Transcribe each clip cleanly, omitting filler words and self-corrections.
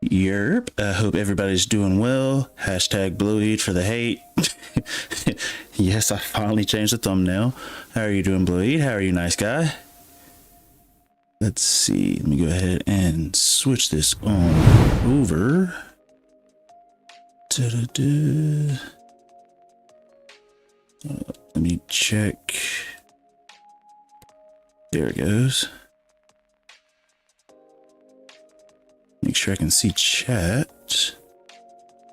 Yerp, I hope everybody's doing well. Hashtag Blueheat for the hate. Yes, I finally changed the thumbnail. How are you doing, Blueheat? How are you, nice guy? Let's see. Let me go ahead and switch this on over. Da-da-da. Let me check. There it goes. Make sure I can see chat.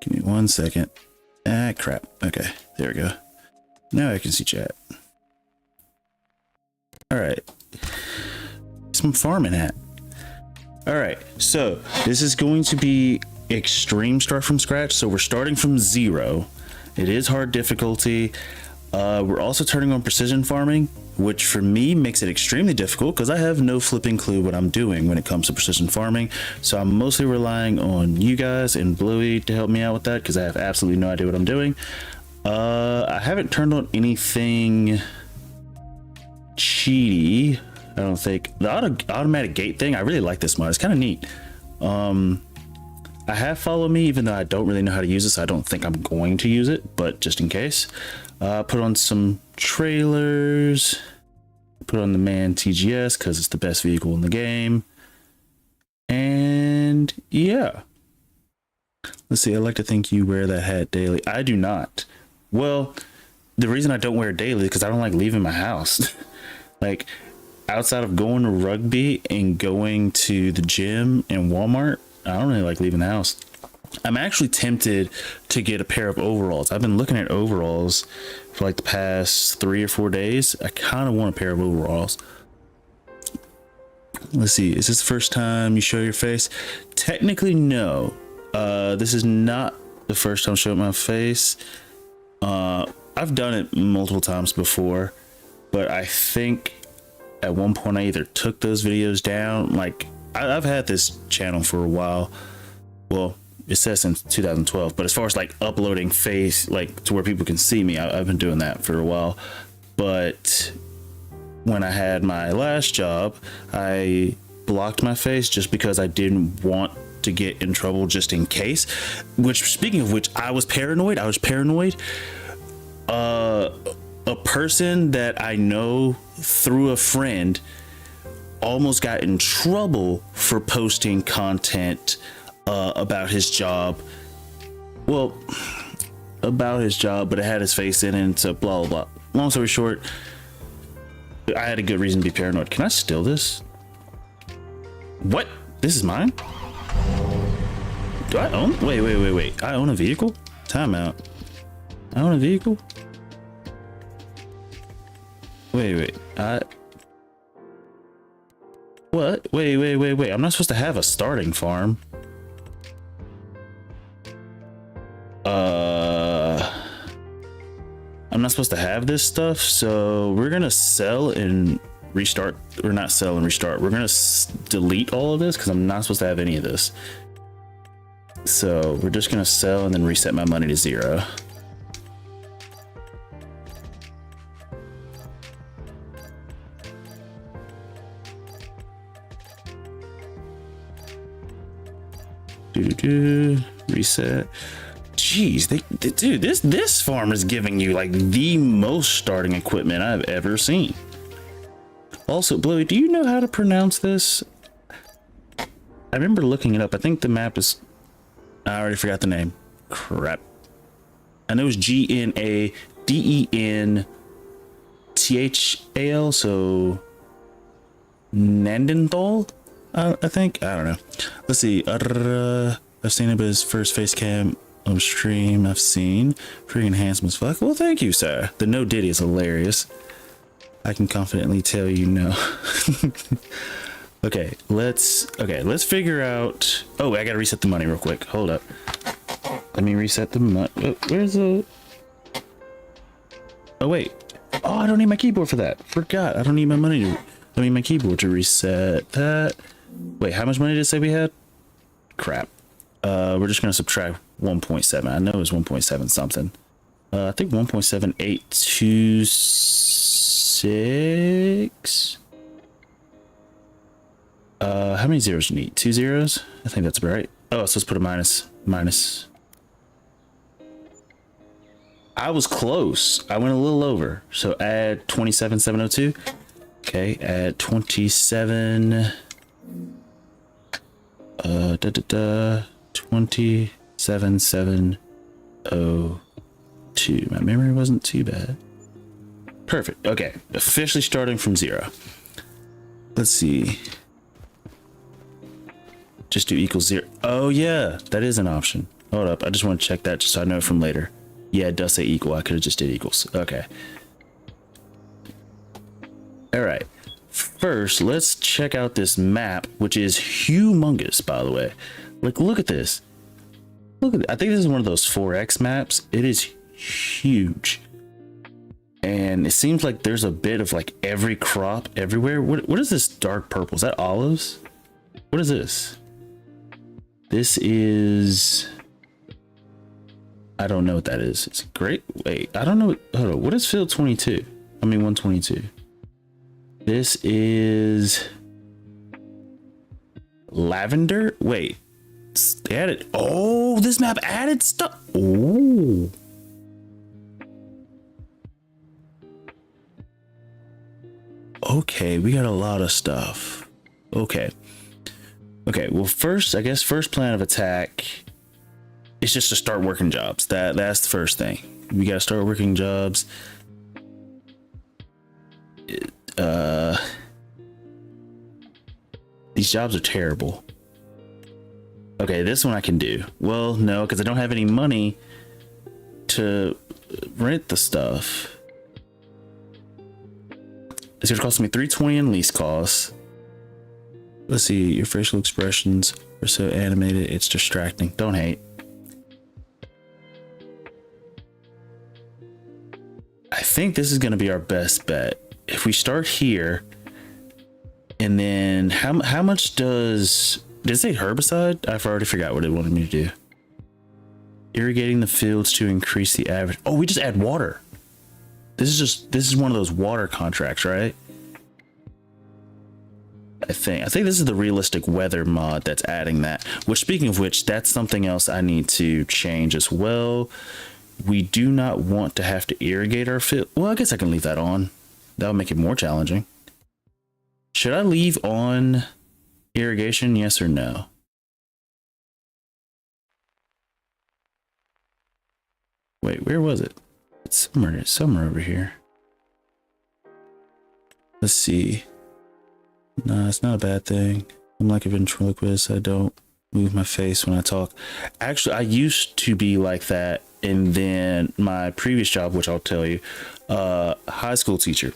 Give me 1 second. Ah, crap. Okay, there we go. Now I can see chat. All right. Some farming at. All right, so this is going to be extreme start from scratch. So we're starting from 0. It is hard difficulty. We're also turning on precision farming, which for me makes it extremely difficult because I have no flipping clue what I'm doing when it comes to precision farming. So I'm mostly relying on you guys and Bluey to help me out with that because I have absolutely no idea what I'm doing. I haven't turned on anything cheaty. I don't think. The automatic gate thing, I really like this mod. It's kind of neat. I have Follow Me, even though I don't really know how to use this. I don't think I'm going to use it, but just in case. Put on some trailers. Put on the Man TGS because it's the best vehicle in the game. And yeah. Let's see, I like to think you wear that hat daily. I do not. Well, the reason I don't wear it daily is because I don't like leaving my house. Like, outside of going to rugby and going to the gym and Walmart, I don't really like leaving the house. I'm actually tempted to get a pair of overalls. I've been looking at overalls for like the past 3 or 4 days. I kind of want a pair of overalls. Let's see. Is this the first time you show your face? Technically, no. This is not the first time showing my face. I've done it multiple times before, but I think at one point I either took those videos down. Like, I've had this channel for a while. Well, it says since 2012, but as far as like uploading face, like to where people can see me, I've been doing that for a while. But when I had my last job, I blocked my face just because I didn't want to get in trouble just in case. Which, speaking of which, I was paranoid. A person that I know through a friend almost got in trouble for posting content about his job. Well, about his job, but it had his face in it, and so blah blah blah. Long story short, I had a good reason to be paranoid. Can I steal this? What? This is mine? Do I own? Wait. I own a vehicle? Time out. I own a vehicle? Wait. What? Wait. I'm not supposed to have a starting farm. I'm not supposed to have this stuff, so we're gonna sell and restart. Or not sell and restart. We're gonna delete all of this because I'm not supposed to have any of this. So we're just gonna sell and then reset my money to 0. Reset. Jeez, dude, this farm is giving you like the most starting equipment I've ever seen. Also, Bluey, do you know how to pronounce this? I remember looking it up. I think the map is... I already forgot the name. Crap. I know it's Gnadenthal, so Nandenthal, I think. I don't know. Let's see. I've seen it, but his first face cam on stream I've seen. Pretty handsome as fuck. Well, thank you, sir. The no diddy is hilarious. I can confidently tell you no. Okay, let's figure out. Oh, I gotta reset the money real quick. Hold up. Let me reset the money. Where's the... Oh, wait. Oh, I don't need my keyboard for that. Forgot. I don't need my money to... I mean, my keyboard to reset that. Wait, how much money did it say we had? Crap. We're just gonna subtract 1.7. I know it was 1.7 something. I think 1.786. How many zeros do you need? 2 zeros? I think that's right. Oh, so let's put a minus. I was close. I went a little over. So add 27,702. Okay, add 27. 27,702. My memory wasn't too bad. Perfect. Okay, officially starting from 0. Let's see. Just do equals 0. Oh yeah, that is an option. Hold up, I just want to check that just so I know from later. Yeah, it does say equal. I could have just did equals. Okay. All right. First, let's check out this map, which is humongous, by the way. Like, look at this. Look at it. I think this is one of those 4X maps. It is huge. And it seems like there's a bit of like every crop everywhere. What is this dark purple? Is that olives? What is this? This is... I don't know what that is. It's great. Wait, I don't know. Hold on. What is field 22? I mean 122. This is lavender. Wait, they added. Oh, this map added stuff. Oh. Okay, we got a lot of stuff. Okay. Okay, well, first, I guess first plan of attack is just to start working jobs. That's the first thing. We gotta start working jobs. These jobs are terrible. Okay, this one I can do. Well, no, because I don't have any money to rent the stuff. It's gonna cost me $320 in lease costs. Let's see, your facial expressions are so animated, it's distracting. Don't hate. I think this is gonna be our best bet. If we start here, and then how much did it say herbicide? I've already forgot what it wanted me to do. Irrigating the fields to increase the average. Oh, we just add water. This is one of those water contracts, right? I think this is the realistic weather mod that's adding that. Which, speaking of which, that's something else I need to change as well. We do not want to have to irrigate our field. Well, I guess I can leave that on. That'll make it more challenging. Should I leave on irrigation? Yes or no? Wait, where was it? It's somewhere over here. Let's see. No, it's not a bad thing. I'm like a ventriloquist. I don't move my face when I talk. Actually, I used to be like that. And then my previous job, which I'll tell you, high school teacher.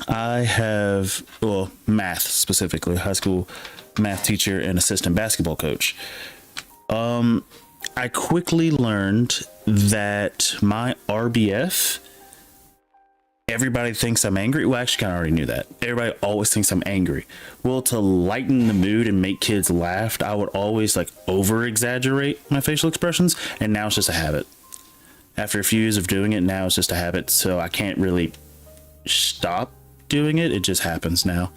I have, well, math specifically, high school math teacher and assistant basketball coach. I quickly learned that my RBF, everybody thinks I'm angry. Well, actually, kind of already knew that. Everybody always thinks I'm angry. Well, to lighten the mood and make kids laugh, I would always like over exaggerate my facial expressions. And now it's just a habit. After a few years of doing it, now it's just a habit. So I can't really stop doing it. It just happens now.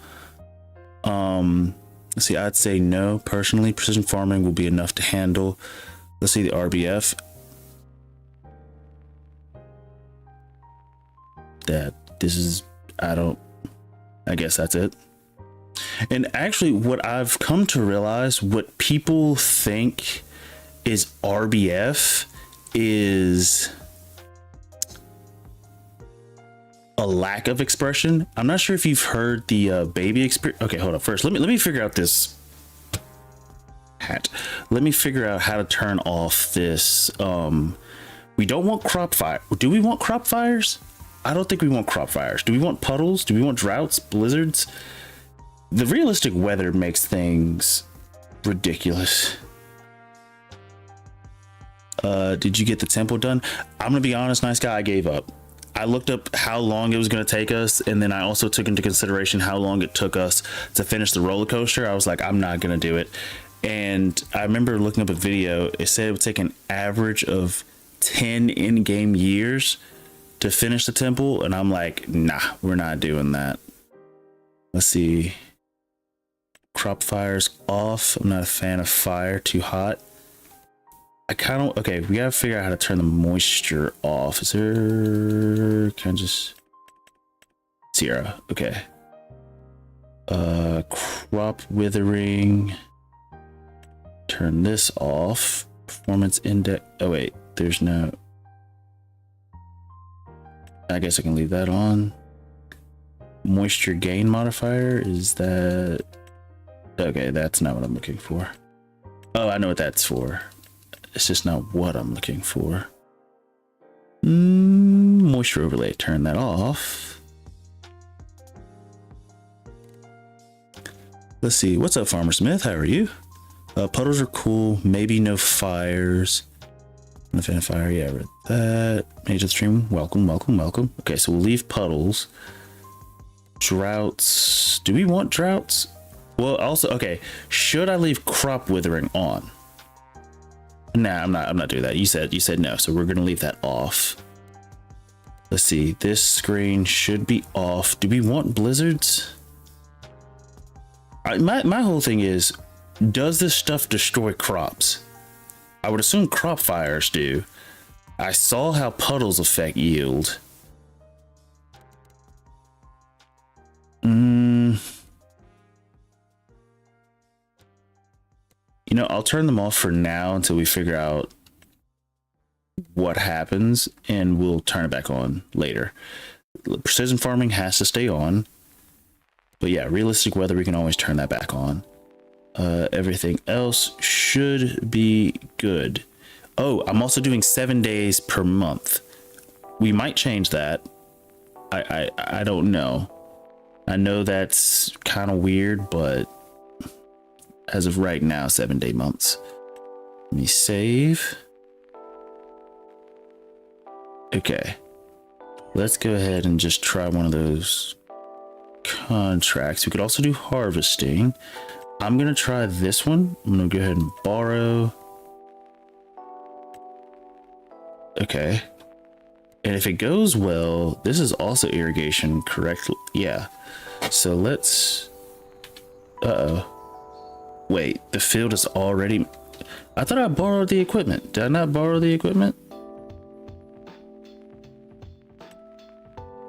Let's see, I'd say no. Personally, precision farming will be enough to handle. Let's see the RBF. I guess that's it. And actually, what I've come to realize, what people think is RBF is a lack of expression. I'm not sure if you've heard the baby experience. Okay, hold up. First, let me figure out this hat. Let me figure out how to turn off this. We don't want crop fire. Do we want crop fires? I don't think we want crop fires. Do we want puddles? Do we want droughts, blizzards? The realistic weather makes things ridiculous. Did you get the temple done? I'm gonna be honest, nice guy, I gave up. I looked up how long it was going to take us, and then I also took into consideration how long it took us to finish the roller coaster. I was like, I'm not going to do it. And I remember looking up a video. It said it would take an average of 10 in-game years to finish the temple, and I'm like, nah, we're not doing that. Let's see. crop fires off. I'm not a fan of fire, too hot. I kind of, okay, we gotta figure out how to turn the moisture off. Is there, can I just, Sierra, okay. Crop withering. Turn this off. Performance index, oh wait, there's no, I guess I can leave that on. Moisture gain modifier, is that, okay, that's not what I'm looking for. Oh, I know what that's for. It's just not what I'm looking for. Moisture overlay, turn that off. Let's see, what's up, Farmer Smith? How are you? Puddles are cool. Maybe no fires. I'm a fan of fire. Yeah, I read that. Mage of the stream. Welcome, welcome, welcome. Okay, so we'll leave puddles. Droughts. Do we want droughts? Well, also, okay. Should I leave crop withering on? Nah, I'm not doing that. You said no, so we're gonna leave that off. Let's see. This screen should be off. Do we want blizzards? My whole thing is, does this stuff destroy crops? I would assume crop fires do. I saw how puddles affect yield. You know, I'll turn them off for now until we figure out what happens, and we'll turn it back on later. Precision farming has to stay on. But yeah, realistic weather, we can always turn that back on. Everything else should be good. Oh, I'm also doing 7 days per month. We might change that. I don't know. I know that's kind of weird, but as of right now, 7-day months. Let me save. Okay. Let's go ahead and just try one of those contracts. We could also do harvesting. I'm gonna try this one. I'm gonna go ahead and borrow. Okay. And if it goes well, this is also irrigation correctly. Yeah. So let's, wait, the field is already, I thought I borrowed the equipment. Did I not borrow the equipment?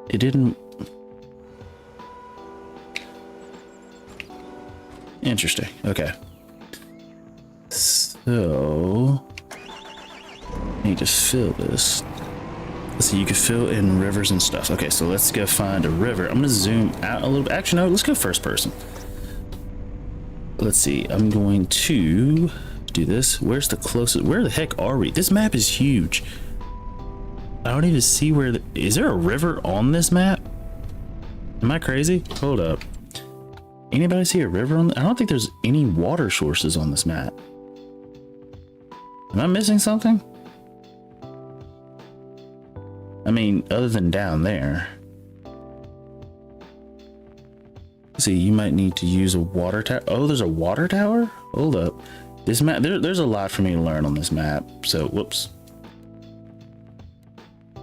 It didn't. Interesting. Okay. So I need to fill this. Let's see, you can fill in rivers and stuff. Okay, so let's go find a river. I'm gonna zoom out a little bit. Actually, no, let's go first person. Let's see, I'm going to do this. Where's the closest? Where the heck are we? This map is huge. I don't even see where is there a river on this map? Am I crazy? Hold up. Anybody see a river on I don't think there's any water sources on this map. Am I missing something? I mean, other than down there. See, you might need to use a water tower. Oh, there's a water tower? Hold up. This map, there's a lot for me to learn on this map. So, whoops.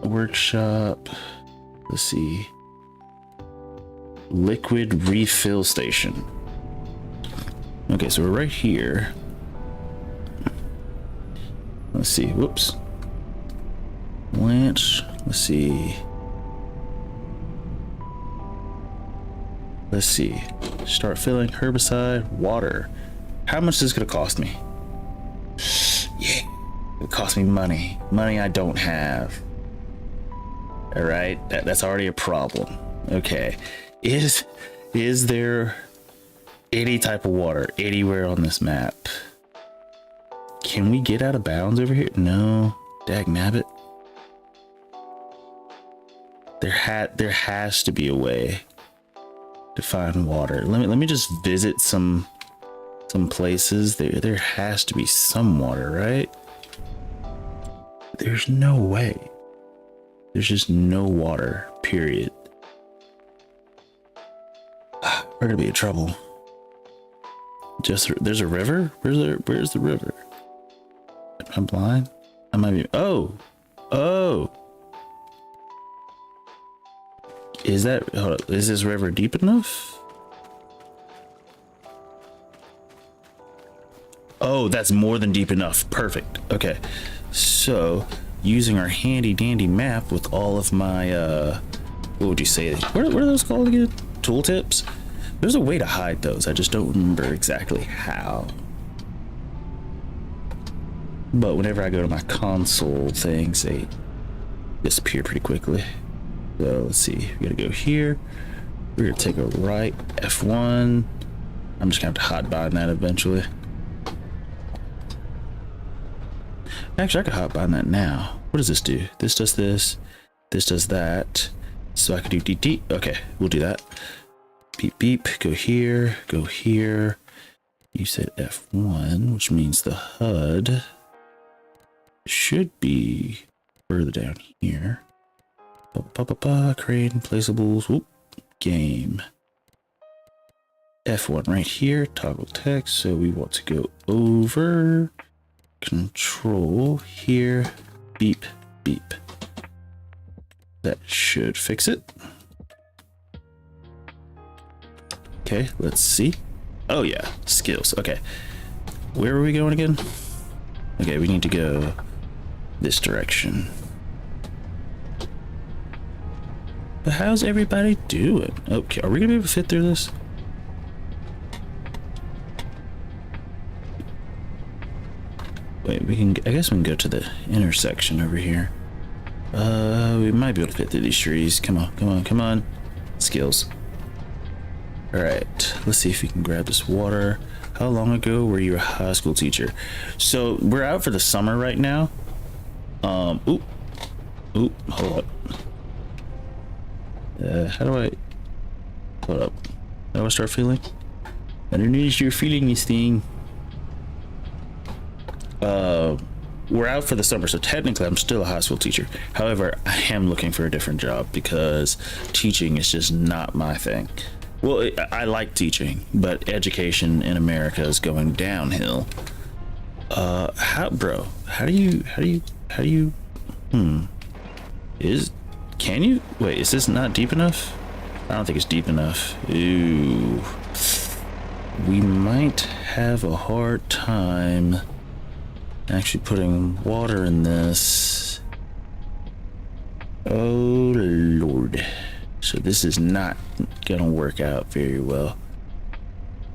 Workshop. Let's see. Liquid refill station. Okay, so we're right here. Let's see. Whoops. Blanche. Let's see. Let's see. Start filling herbicide, water. How much is this gonna cost me? Yeah, it cost me money. Money I don't have. All right, that's already a problem. Okay, is there any type of water anywhere on this map? Can we get out of bounds over here? No, dagnabbit. There has to be a way to find water. Let me just visit some places. There has to be some water, right? There's no way. There's just no water, period. We're gonna be in trouble. There's a river? Where's the river? I'm blind. I might be. Oh. Is that, hold up, is this river deep enough? Oh, that's more than deep enough. Perfect. Okay. So using our handy dandy map with all of my, what would you say? What are those called again? Tooltips? There's a way to hide those. I just don't remember exactly how. But whenever I go to my console things, they disappear pretty quickly. So let's see. We gotta go here. We're gonna take a right, F1. I'm just gonna have to hot bind that eventually. Actually, I could hot bind that now. What does this do? This does this. This does that. So I could do DT. Okay, we'll do that. Beep, beep. Go here. Go here. You said F1, which means the HUD should be further down here. Create placeables. Whoop. Game. F1 right here. Toggle text. So we want to go over. Control here. Beep, beep. That should fix it. Okay, let's see. Oh yeah, skills. Okay. Where are we going again? Okay, we need to go this direction. But how's everybody doing? Okay, are we gonna be able to fit through this? Wait, we can, I guess we can go to the intersection over here. We might be able to fit through these trees. Come on, come on, come on. Skills. All right, let's see if we can grab this water. How long ago were you a high school teacher? So we're out for the summer right now. Oop, hold up. How do I, hold up. How do I start feeling? Underneath your feeling this thing. We're out for the summer, so technically I'm still a high school teacher. However, I am looking for a different job because teaching is just not my thing. Well, I like teaching, but education in America is going downhill. How do you, can you, wait, is this not deep enough? I don't think it's deep enough. Ooh, we might have a hard time actually putting water in this. Oh Lord. So this is not gonna work out very well.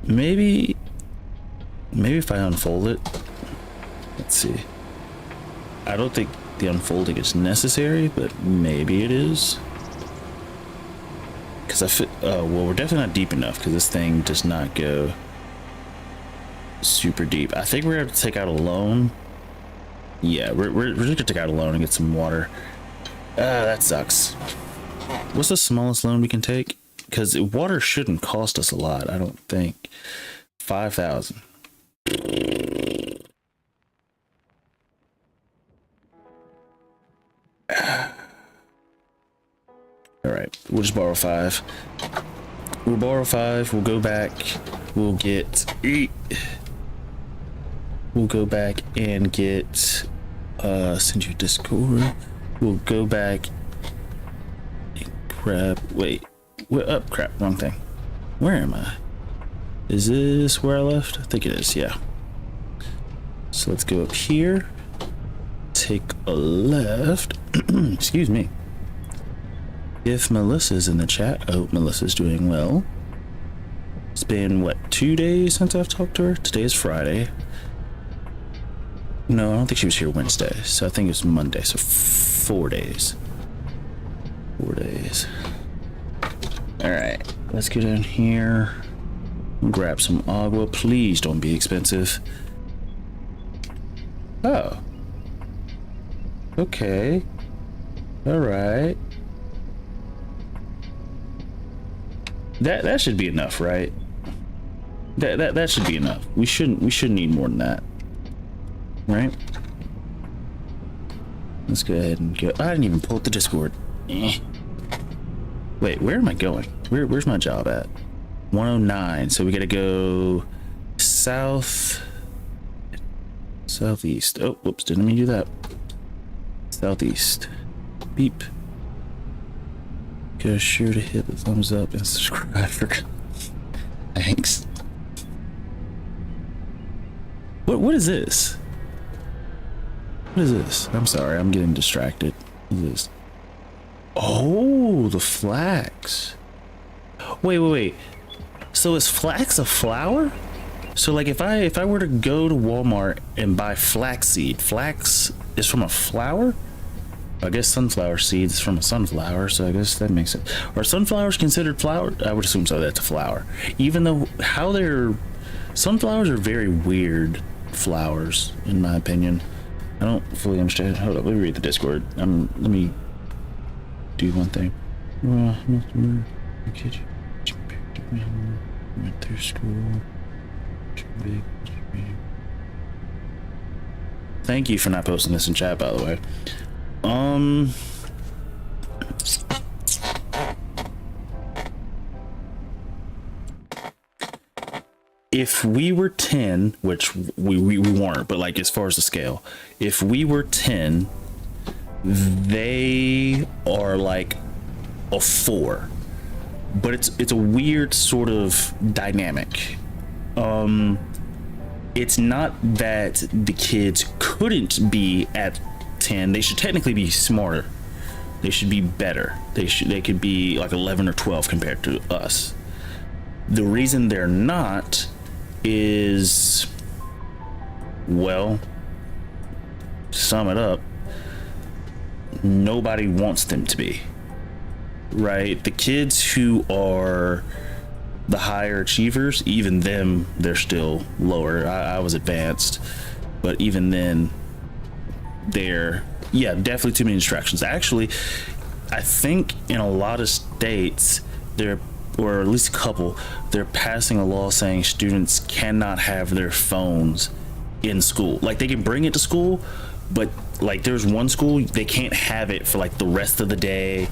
Maybe if I unfold it. Let's see. I don't think the unfolding is necessary, but maybe it is. Because I fit, well, we're definitely not deep enough because this thing does not go super deep. I think we're gonna have to take out a loan. Yeah, we're just gonna take out a loan and get some water. That sucks. What's the smallest loan we can take? Because water shouldn't cost us a lot, I don't think. 5,000. All right, we'll just borrow 5. We'll borrow 5. We'll go back. We'll get. We'll go back and get. Send you a Discord. We'll go back. Crap, wait, what up? Crap, wrong thing. Where am I? Is this where I left? I think it is, yeah. So let's go up here, take a left. Excuse me. If Melissa's in the chat, I hope Melissa's doing well. It's been what, 2 days since I've talked to her? Today is Friday. No, I don't think she was here Wednesday, so I think it's Monday, so 4 days. 4 days. All right, let's go down here and grab some agua. Please don't be expensive. Oh. Okay. All right. That should be enough, right? That should be enough. We shouldn't need more than that. Right? Let's go ahead and go. I didn't even pull up the Discord. Wait, where am I going? Where's my job at? 109. So we gotta go southeast. Oh, whoops, didn't mean to do that. Southeast. Beep. Go sure to hit the thumbs up and subscribe for. Thanks. What is this? What is this? I'm sorry, I'm getting distracted. What is this? Oh, the flax. Wait. So is flax a flower? So like if I were to go to Walmart and buy flaxseed, flax is from a flower? I guess sunflower seeds is from a sunflower, so I guess that makes it. Are sunflowers considered flower? I would assume so, that's a flower. Even though sunflowers are very weird flowers, in my opinion. I don't fully understand. Hold up, let me read the Discord. Let me do one thing. Went through school. Thank you for not posting this in chat, by the way. If we were 10, which we weren't, but like as far as the scale, if we were 10, they are like a 4. But it's a weird sort of dynamic. It's not that the kids couldn't be at 10. They should technically be smarter. They should be better. They could be like 11 or 12 compared to us. The reason they're not is, well, to sum it up, nobody wants them to be. Right? The kids who are the higher achievers, even them, they're still lower. I was advanced, but even then, they're, yeah, definitely too many distractions. Actually, I think in a lot of states, or at least a couple, they're passing a law saying students cannot have their phones in school. Like they can bring it to school, but like there's one school, they can't have it for like the rest of the day.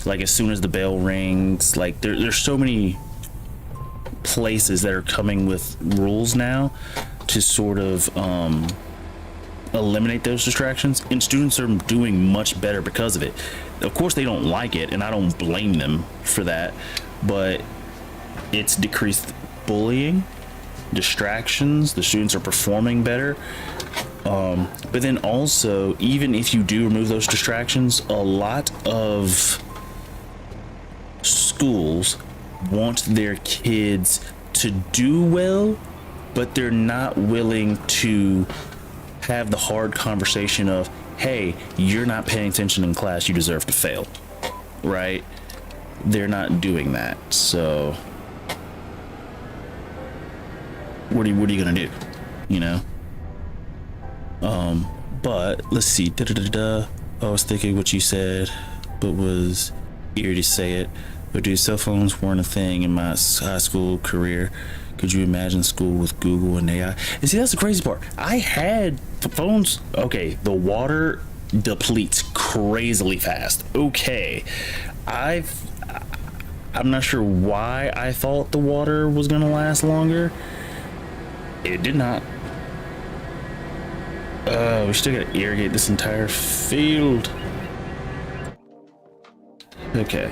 Like as soon as the bell rings, like there's so many places that are coming with rules now to sort of eliminate those distractions, and students are doing much better because of it. Of course they don't like it, and I don't blame them for that, but it's decreased bullying, distractions, the students are performing better. But then also, even if you do remove those distractions, a lot of schools want their kids to do well, but they're not willing to have the hard conversation of, hey, you're not paying attention in class, you deserve to fail, right? They're not doing that. So what are you gonna do, you know? But let's see. I was thinking what you said, but was eager to say it. But dude, cell phones weren't a thing in my high school career. Could you imagine school with Google and AI? And see, that's the crazy part. I had phones. Okay, the water depletes crazily fast. Okay, I'm not sure why I thought the water was gonna last longer. It did not. We still gotta irrigate this entire field. Okay.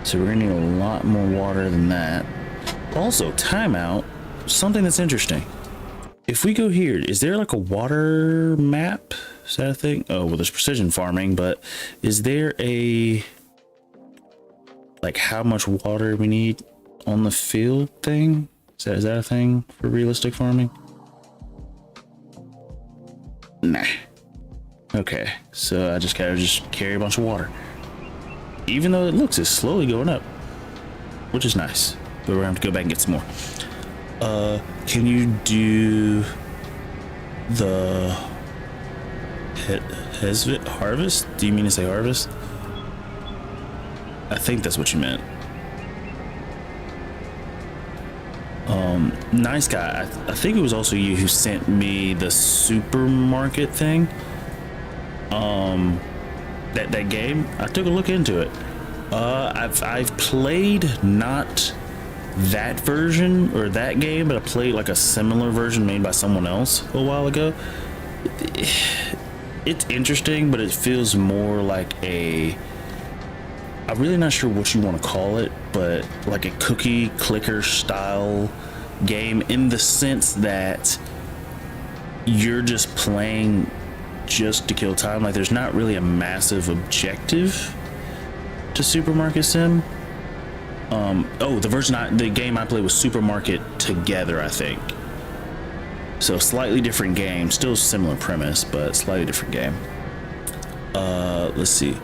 So we're gonna need a lot more water than that. Also, timeout, something that's interesting. If we go here, is there like a water map? Is that a thing? Oh, well, there's precision farming, but is there a, like how much water we need on the field thing? Is that a thing for realistic farming? Nah. Okay, so I just gotta carry a bunch of water. Even though it looks, it's slowly going up, which is nice. But we're gonna have to go back and get some more. Can you do the harvest? Do you mean to say harvest? I think that's what you meant. Nice guy. I think it was also you who sent me the supermarket thing. That game. I took a look into it. I've played not that version or that game, but I played like a similar version made by someone else a while ago. It's interesting, but it feels more like I'm really not sure what you want to call it, but like a cookie clicker style game in the sense that you're just playing just to kill time. Like, there's not really a massive objective to Supermarket Sim. Oh, the game I played was Supermarket Together, I think. So slightly different game, still similar premise, but slightly different game. Let's see.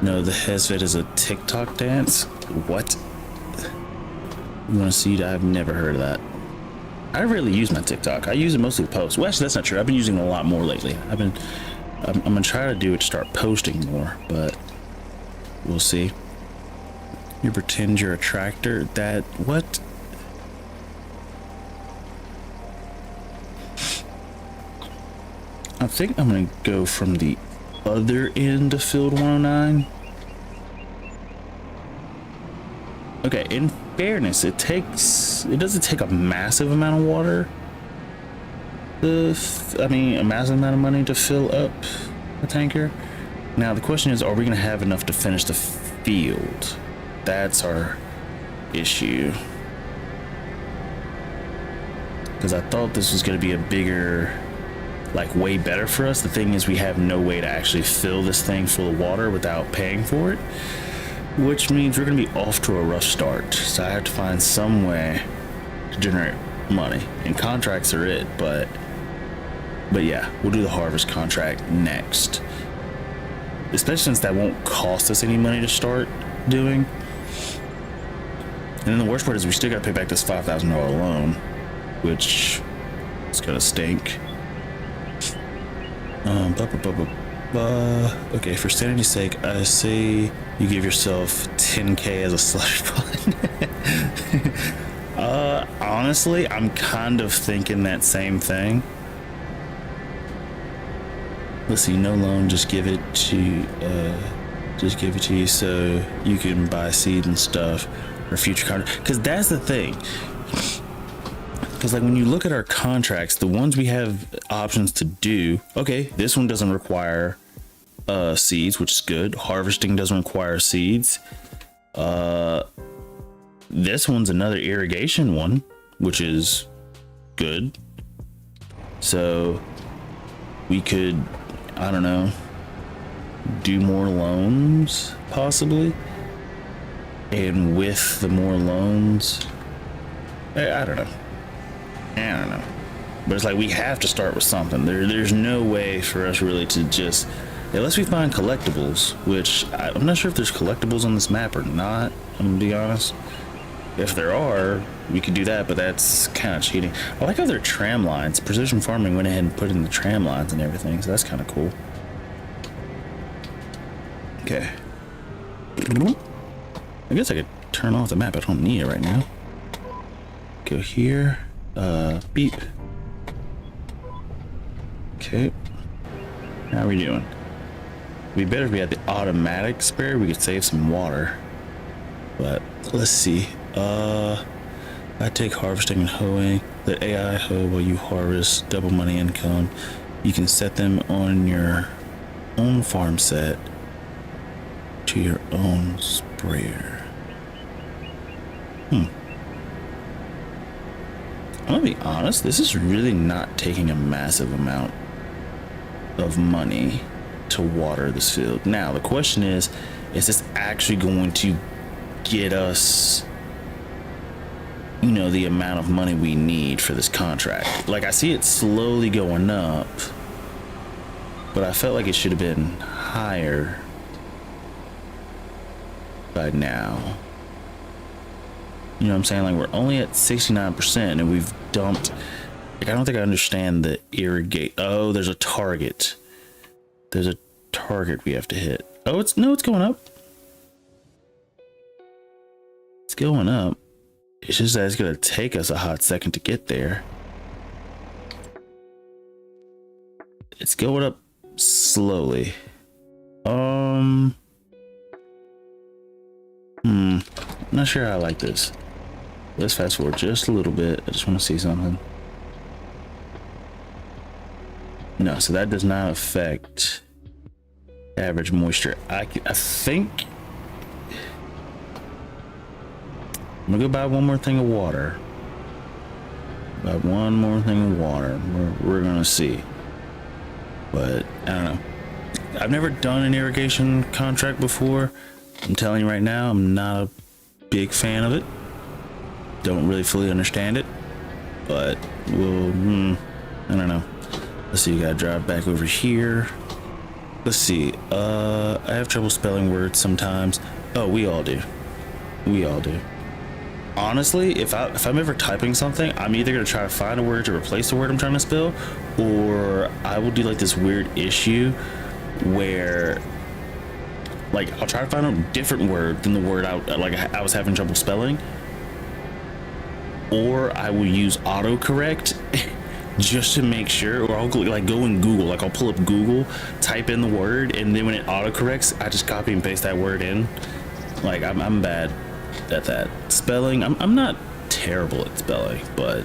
No, the Hezvet is a TikTok dance. What? You want to see? I've never heard of that. I rarely use my TikTok. I use it mostly to post. Well, actually, that's not true. I've been using it a lot more lately. I'm gonna try to do it to start posting more, but we'll see. You pretend you're a tractor. That what? I think I'm gonna go from the other end of field 109. Okay, in fairness, it doesn't take a massive amount of water. A massive amount of money to fill up a tanker. Now the question is, are we gonna have enough to finish the field? That's our issue. Because I thought this was gonna be a bigger, like, way better for us. The thing is, we have no way to actually fill this thing full of water without paying for it, which means we're gonna be off to a rough start. So I have to find some way to generate money, and contracts are it. But yeah, we'll do the harvest contract next, especially since that won't cost us any money to start doing. And then the worst part is we still gotta pay back this $5,000 loan, which is gonna stink. Okay, for sanity's sake, I say you give yourself 10K as a slush fund. Honestly, I'm kind of thinking that same thing. Let's see, no loan, just give it to you so you can buy seed and stuff or future contracts. Because that's the thing. Because, like, when you look at our contracts, the ones we have options to do, okay, this one doesn't require seeds, which is good. Harvesting doesn't require seeds. This one's another irrigation one, which is good. So we could, I don't know, do more loans possibly. And with the more loans, I don't know. But it's like we have to start with something. There's no way for us really to just, unless we find collectibles, which I'm not sure if there's collectibles on this map or not, I'm gonna be honest. If there are, we could do that, but that's kind of cheating. I like how they're tram lines. Precision Farming went ahead and put in the tram lines and everything, so that's kind of cool. Okay. I guess I could turn off the map. I don't need it right now. Go here. Beep. Okay. How are we doing? We better be at the automatic spare. We could save some water. But let's see. I take harvesting and hoeing. Let AI hoe while you harvest. Double money income. You can set them on your own farm set to your own sprayer. I'm gonna be honest, this is really not taking a massive amount of money to water this field. Now, the question is this actually going to get us, you know, the amount of money we need for this contract? Like, I see it slowly going up, but I felt like it should have been higher by now. You know what I'm saying? Like, we're only at 69% and we've dumped. Like, I don't think I understand the irrigate. Oh, there's a target. There's a target we have to hit. Oh, it's going up. It's going up. It's just that it's gonna take us a hot second to get there. It's going up slowly. I'm not sure how I like this. Let's fast forward just a little bit. I just want to see something. No, so that does not affect average moisture. I think I'm gonna go buy one more thing of water. About one more thing of water. We're gonna see. But I don't know. I've never done an irrigation contract before. I'm telling you right now, I'm not a big fan of it. Don't really fully understand it. But we'll, I don't know. Let's see, you gotta drive back over here. Let's see. I have trouble spelling words sometimes. Oh, we all do. We all do. Honestly, if I'm ever typing something, I'm either gonna try to find a word to replace the word I'm trying to spell, or I will do like this weird issue where, like, I'll try to find a different word than the word I was having trouble spelling, or I will use autocorrect just to make sure, or I'll go in Google, like I'll pull up Google, type in the word, and then when it autocorrects, I just copy and paste that word in. Like I'm bad at that. Spelling, I'm not terrible at spelling, but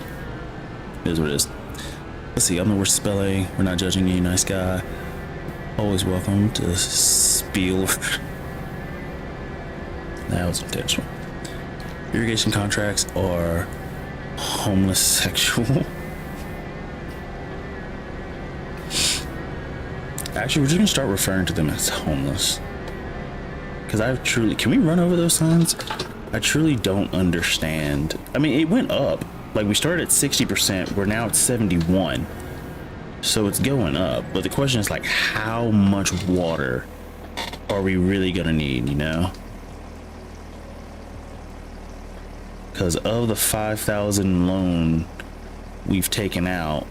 it is what it is. Let's see, I'm the worst spelling. We're not judging you, nice guy. Always welcome to spiel. That was intentional. Irrigation contracts are homeless sexual. Actually, we're just gonna start referring to them as homeless. Because can we run over those signs? I truly don't understand. I mean, it went up. Like, we started at 60%, we're now at 71. So it's going up. But the question is, like, how much water are we really gonna need, you know? Because of the 5,000 loan we've taken out,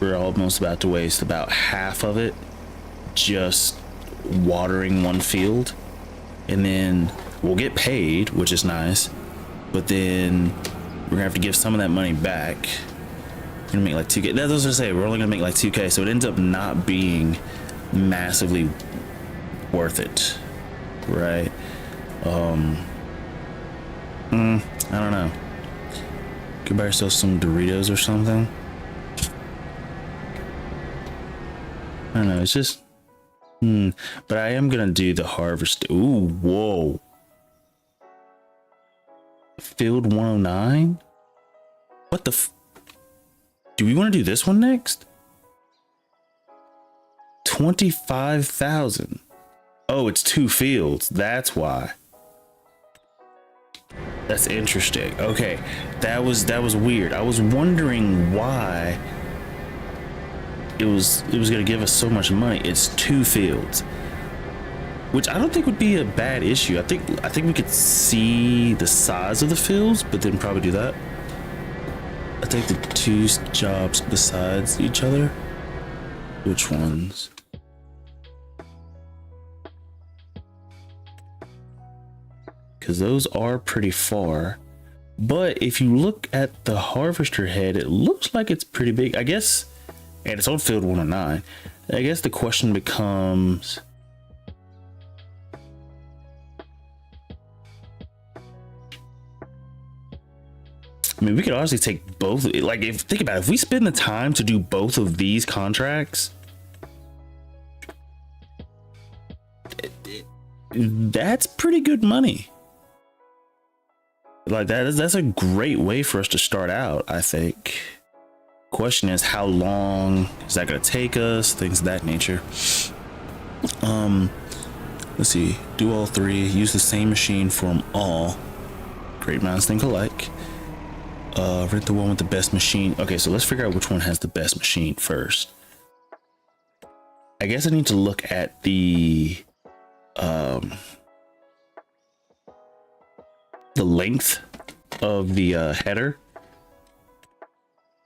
we're almost about to waste about half of it just watering one field, and then we'll get paid, which is nice, but then we're gonna have to give some of that money back. We're gonna make like 2K. That's what I was gonna say, we're only gonna make like 2K, so it ends up not being massively worth it, right? I don't know. Could buy ourselves some Doritos or something. I don't know, it's just but I am gonna do the harvest. Ooh, whoa. Field 109? What the do we want to do this one next? 25,000. Oh, it's 2 fields. That's why. That's interesting. Okay, that was weird. I was wondering why it was gonna give us so much money. It's 2 fields, which I don't think would be a bad issue. I think we could see the size of the fields, but then probably do that. I think the 2 jobs besides each other. Which ones? Because those are pretty far. But if you look at the harvester head, it looks like it's pretty big, I guess. And it's on field 109. I guess the question becomes, I mean, we could honestly take both. Like, think about it, if we spend the time to do both of these contracts, that's pretty good money. Like, that's a great way for us to start out, I think. Question is, how long is that going to take us? Things of that nature. Let's see. Do all 3. Use the same machine for them all. Great minds think alike. Rent the one with the best machine. Okay, so let's figure out which one has the best machine first. I guess I need to look at the length of the header.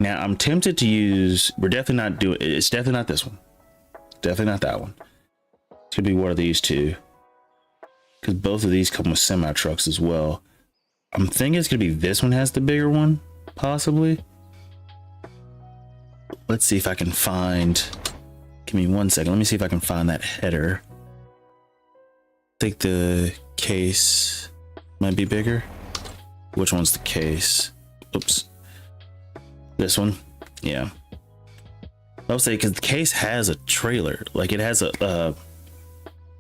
Now I'm tempted to use, it's definitely not this one. Definitely not that one. It's gonna be one of these 2. Because both of these come with semi trucks as well. I'm thinking it's gonna be this one has the bigger one, possibly. Let's see if I can find, give me 1 second. Let me see if I can find that header. I think the case might be bigger. Which one's the case? Oops. This one? Yeah. I'll say, because the case has a trailer. Like, it has a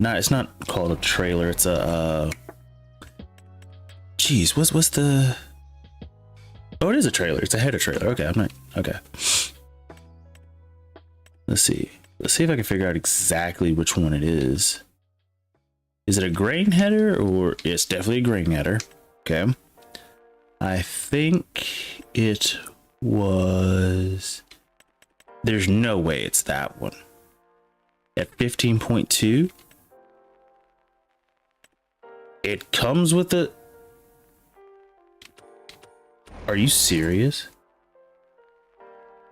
it's not called a trailer, it's a geez, what's the, Oh, it is a trailer. It's a header trailer. Okay, I'm not. Okay. Let's see. Let's see if I can figure out exactly which one it is. Is it a grain header or it's definitely a grain header? Okay. I think it was. There's no way it's that one. At 15.2, it comes with the. Are you serious?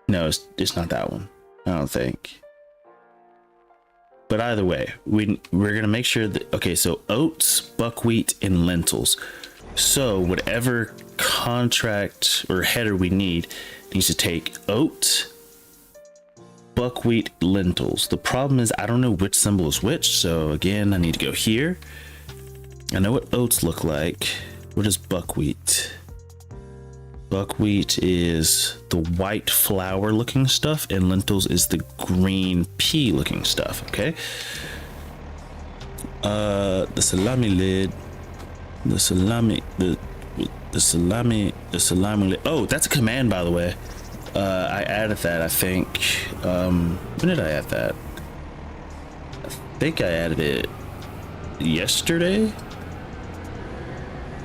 No, it's not that one. I don't think. But either way, we're gonna make sure that, okay, so oats, buckwheat, and lentils. So whatever contract or header we need needs to take oat, buckwheat, lentils. The problem is I don't know which symbol is which, so again I need to go here. I know what oats look like. What is buckwheat? Buckwheat is the white flour looking stuff, and lentils is the green pea looking stuff. Okay. The salami lid, the salami lid. Oh, that's a command, by the way. I added that, I think. When did I add that? I think I added it yesterday.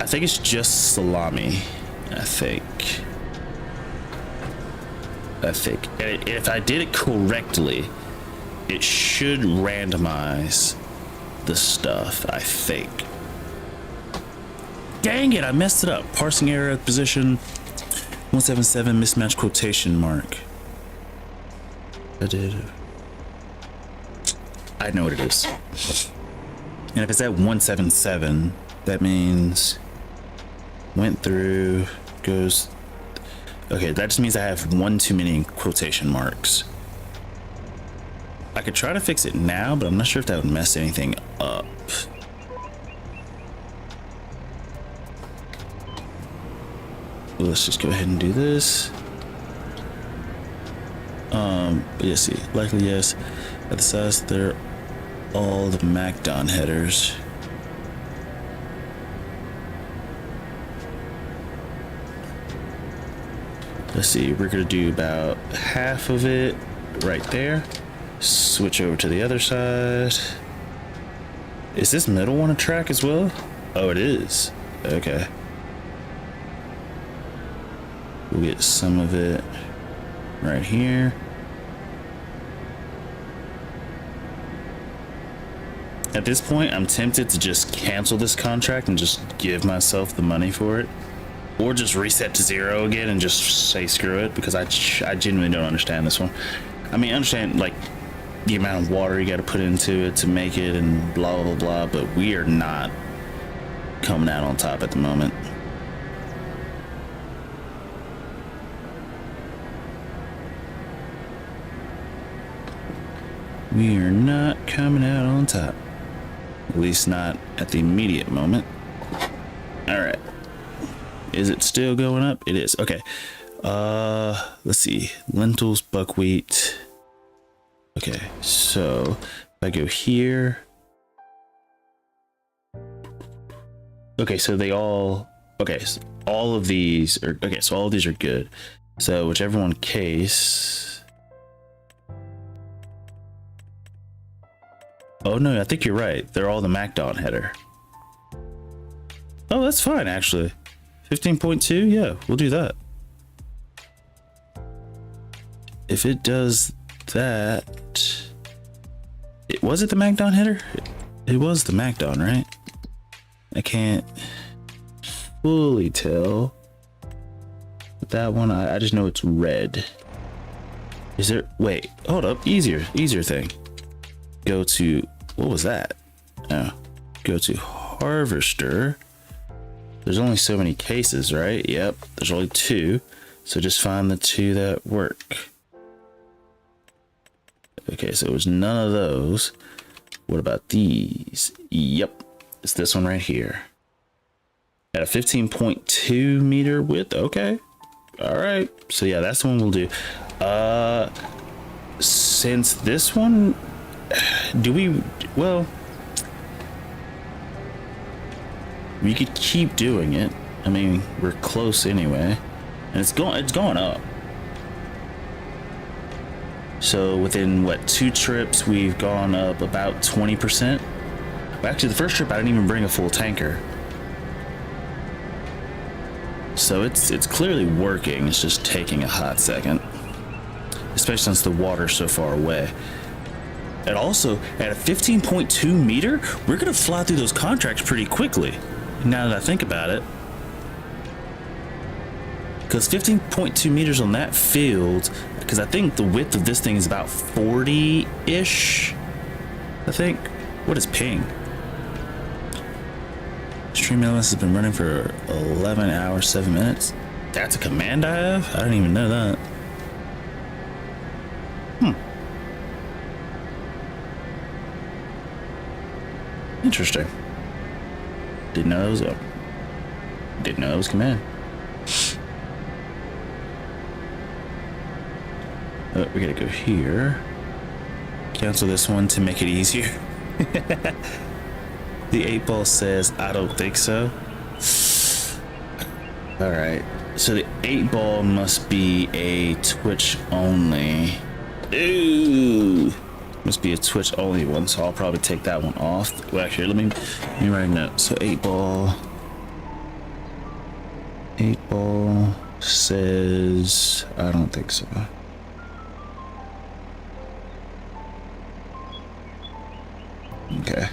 I think it's just salami. I think. And if I did it correctly, it should randomize the stuff, I think. Dang it, I messed it up. Parsing error at position 177, mismatch quotation mark. I did. I know what it is. And if it's at 177, that means went through, goes. Okay, that just means I have one too many quotation marks. I could try to fix it now, but I'm not sure if that would mess anything up. Let's just go ahead and do this. Yes, see, likely yes. At the size, they're all the MacDon headers. Let's see, we're gonna do about half of it right there. Switch over to the other side. Is this middle one a track as well? Oh, it is. Okay. We'll get some of it right here. At this point, I'm tempted to just cancel this contract and just give myself the money for it. Or just reset to 0 again and just say screw it, because I genuinely don't understand this one. I mean, I understand like the amount of water you got to put into it to make it and blah blah blah, but we are not coming out on top at the moment. We are not coming out on top, at least not at the immediate moment. All right. Is it still going up? It is. Okay. Let's see. Lentils, buckwheat. Okay. So if I go here. Okay. So they all. Okay. So all of these are. Okay. So all of these are good. So whichever one case. Oh no, I think you're right. They're all the MacDon header. Oh, that's fine actually. 15.2, yeah, we'll do that. If it does that, was it the MacDon header? It was the MacDon, right? I can't fully tell. But that one, I just know it's red. Is there? Wait, hold up. Easier thing. Go to, what was that? Oh, go to harvester. There's only so many cases, right? Yep, there's only 2. So just find the 2 that work. Okay, so it was none of those. What about these? Yep, it's this one right here. At a 15.2 meter width, okay. All right, so yeah, that's the one we'll do. Since this one, do we, well, we could keep doing it. I mean, we're close anyway. and it's going up. So within what, 2 trips, we've gone up about 20%. But actually, the first trip I didn't even bring a full tanker. So it's clearly working. It's just taking a hot second, especially since the water's so far away. And also, at a 15.2 meter, we're gonna fly through those contracts pretty quickly, now that I think about it. Because 15.2 meters on that field, because I think the width of this thing is about 40-ish, I think. What is ping? Stream elements has been running for 11 hours, 7 minutes. That's a command I have? I didn't even know that. Interesting. Didn't know it was up. Didn't know it was command. Oh, we gotta go here. Cancel this one to make it easier. The 8-ball says, I don't think so. Alright. So the 8-ball must be a Twitch only. Ooh. Must be a Twitch only one, so I'll probably take that one off. Well, actually, let me write a note. So 8-ball. 8-ball says, I don't think so. Okay,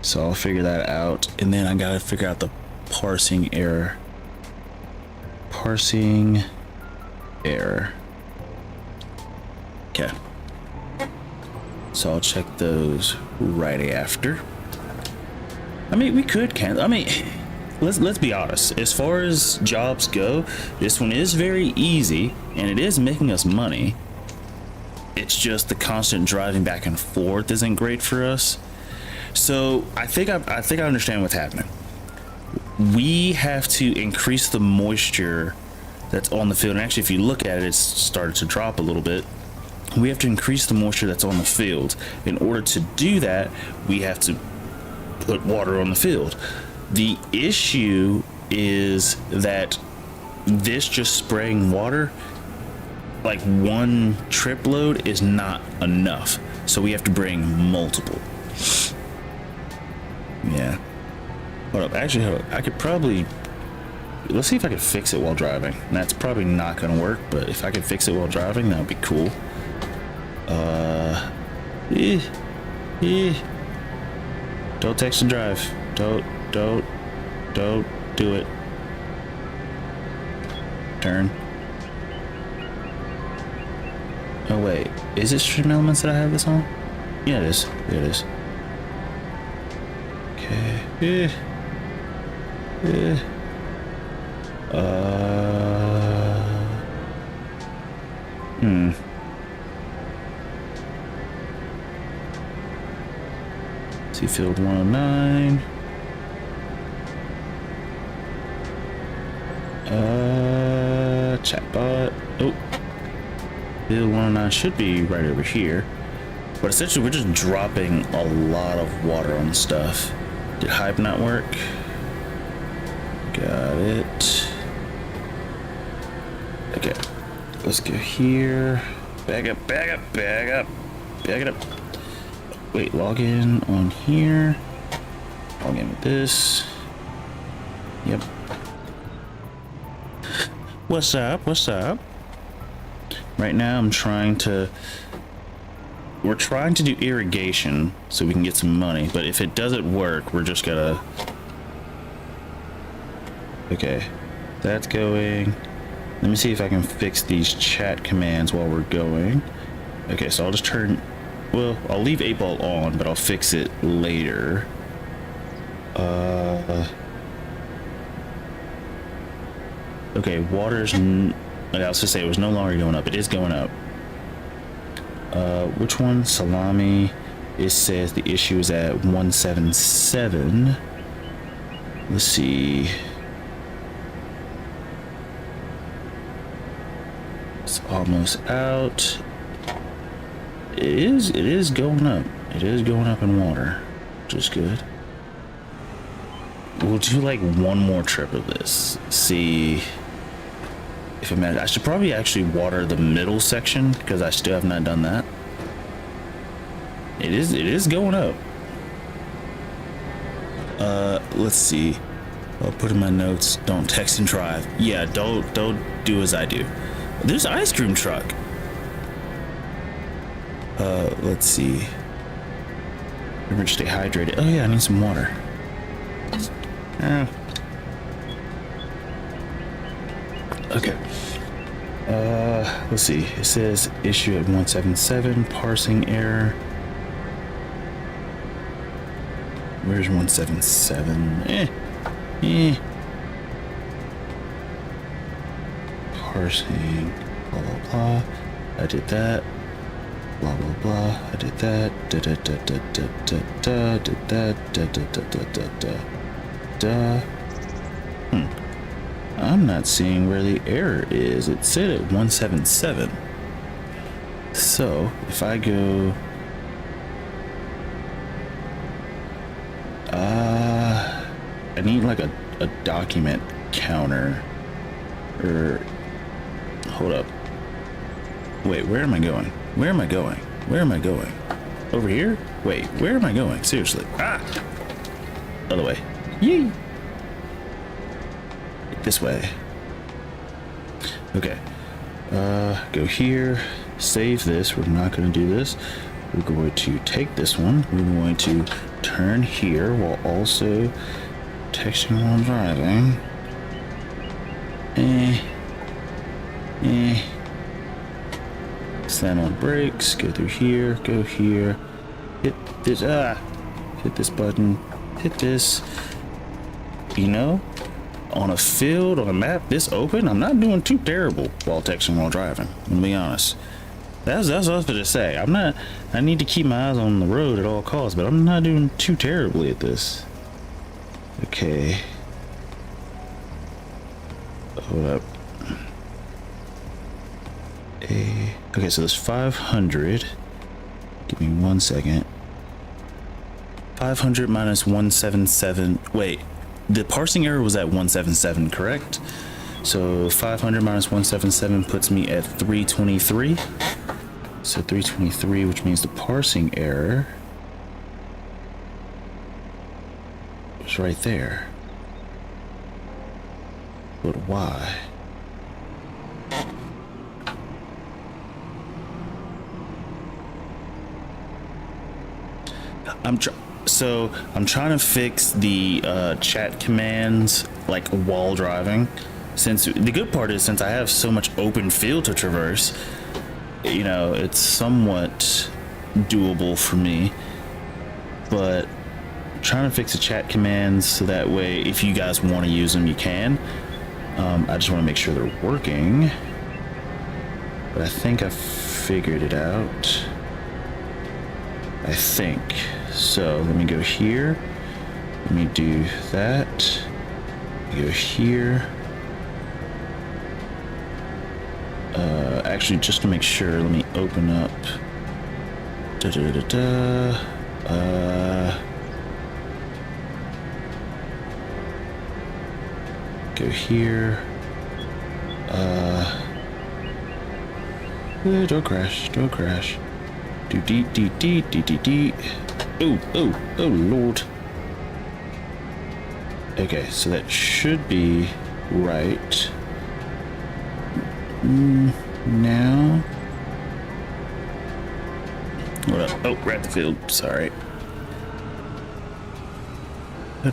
so I'll figure that out, and then I gotta figure out the parsing error. Parsing error. Okay. So I'll check those right after. I mean, we could cancel. I mean, let's be honest. As far as jobs go, this one is very easy, and it is making us money. It's just the constant driving back and forth isn't great for us. So I think I understand what's happening. We have to increase the moisture that's on the field. And actually, if you look at it, it's started to drop a little bit. We have to increase the moisture that's on the field. In order to do that, we have to put water on the field. The issue is that this just spraying water, like one trip load, is not enough. So we have to bring multiple. Yeah. Hold up. Actually, hold up. I could probably... Let's see if I can fix it while driving. That's probably not going to work, but if I could fix it while driving, that would be cool. Don't text and drive. Don't do it. Turn. Oh wait, is it Stream Elements that I have this on? Yeah, it is. Yeah, it is. Okay. See field 109. Chatbot. Oh. Field 109 should be right over here. But essentially we're just dropping a lot of water on stuff. Did hype not work? Got it. Okay. Let's go here. Back up. Back it up. Wait, log in on here. Log in with this. Yep. What's up? Right now we're trying to do irrigation so we can get some money, but if it doesn't work, we're just gonna... Okay, that's going. Let me see if I can fix these chat commands while we're going. Okay, so I'll just turn... Well, I'll leave 8-ball on, but I'll fix it later. Okay, water's... I was to say it was no longer going up. It is going up. Which one? Salami. It says the issue is at 177. Let's see. It's almost out. It is going up. It is going up in water, which is good. We'll do like one more trip of this. See. if it matters. I should probably actually water the middle section because I still have not done that. It is going up. Let's see. I'll put in my notes. Don't text and drive. Yeah, don't do as I do. There's an ice cream truck. Let's see. Remember to stay hydrated. Oh yeah, I need some water. Okay. Let's see. It says issue at 177, parsing error. Where's 177? Parsing, blah blah blah. I did that. Blah blah blah. I did that. Da da da da da da da. Did that. Da da da da da da da. I'm not seeing where the error is. It said at 177. So if I go, I need like a document counter, or hold up. Wait, where am I going? Where am I going? Where am I going? Over here? Wait, where am I going? Seriously. Other way. Yee. This way. Okay. Go here. Save this. We're not going to do this. We're going to take this one. We're going to turn here while also texting while driving. Slam on brakes. Go through here. Go here. Hit this. Hit this button. Hit this. You know, on a field, on a map this open, I'm not doing too terrible while texting while driving. I'm gonna be honest. That's what I was gonna say. I need to keep my eyes on the road at all costs, but I'm not doing too terribly at this. Okay. Hold up. Okay, so there's 500. Give me 1 second. 500 minus 177. Wait, the parsing error was at 177, correct? So 500 minus 177 puts me at 323. So 323, which means the parsing error was right there. But why? I'm trying to fix the chat commands like while driving. Since the good part is, since I have so much open field to traverse, you know, it's somewhat doable for me. But I'm trying to fix the chat commands so that way if you guys want to use them, you can. I just want to make sure they're working. But I think I figured it out. I think. So let me go here. Let me do that. Go here. Actually, just to make sure, let me open up. Go here. Don't crash. Don't crash. Do deet deet deet deet deet deet. Oh Lord. Okay, so that should be right. Now. Hold up. Oh, we're at the field. Sorry. I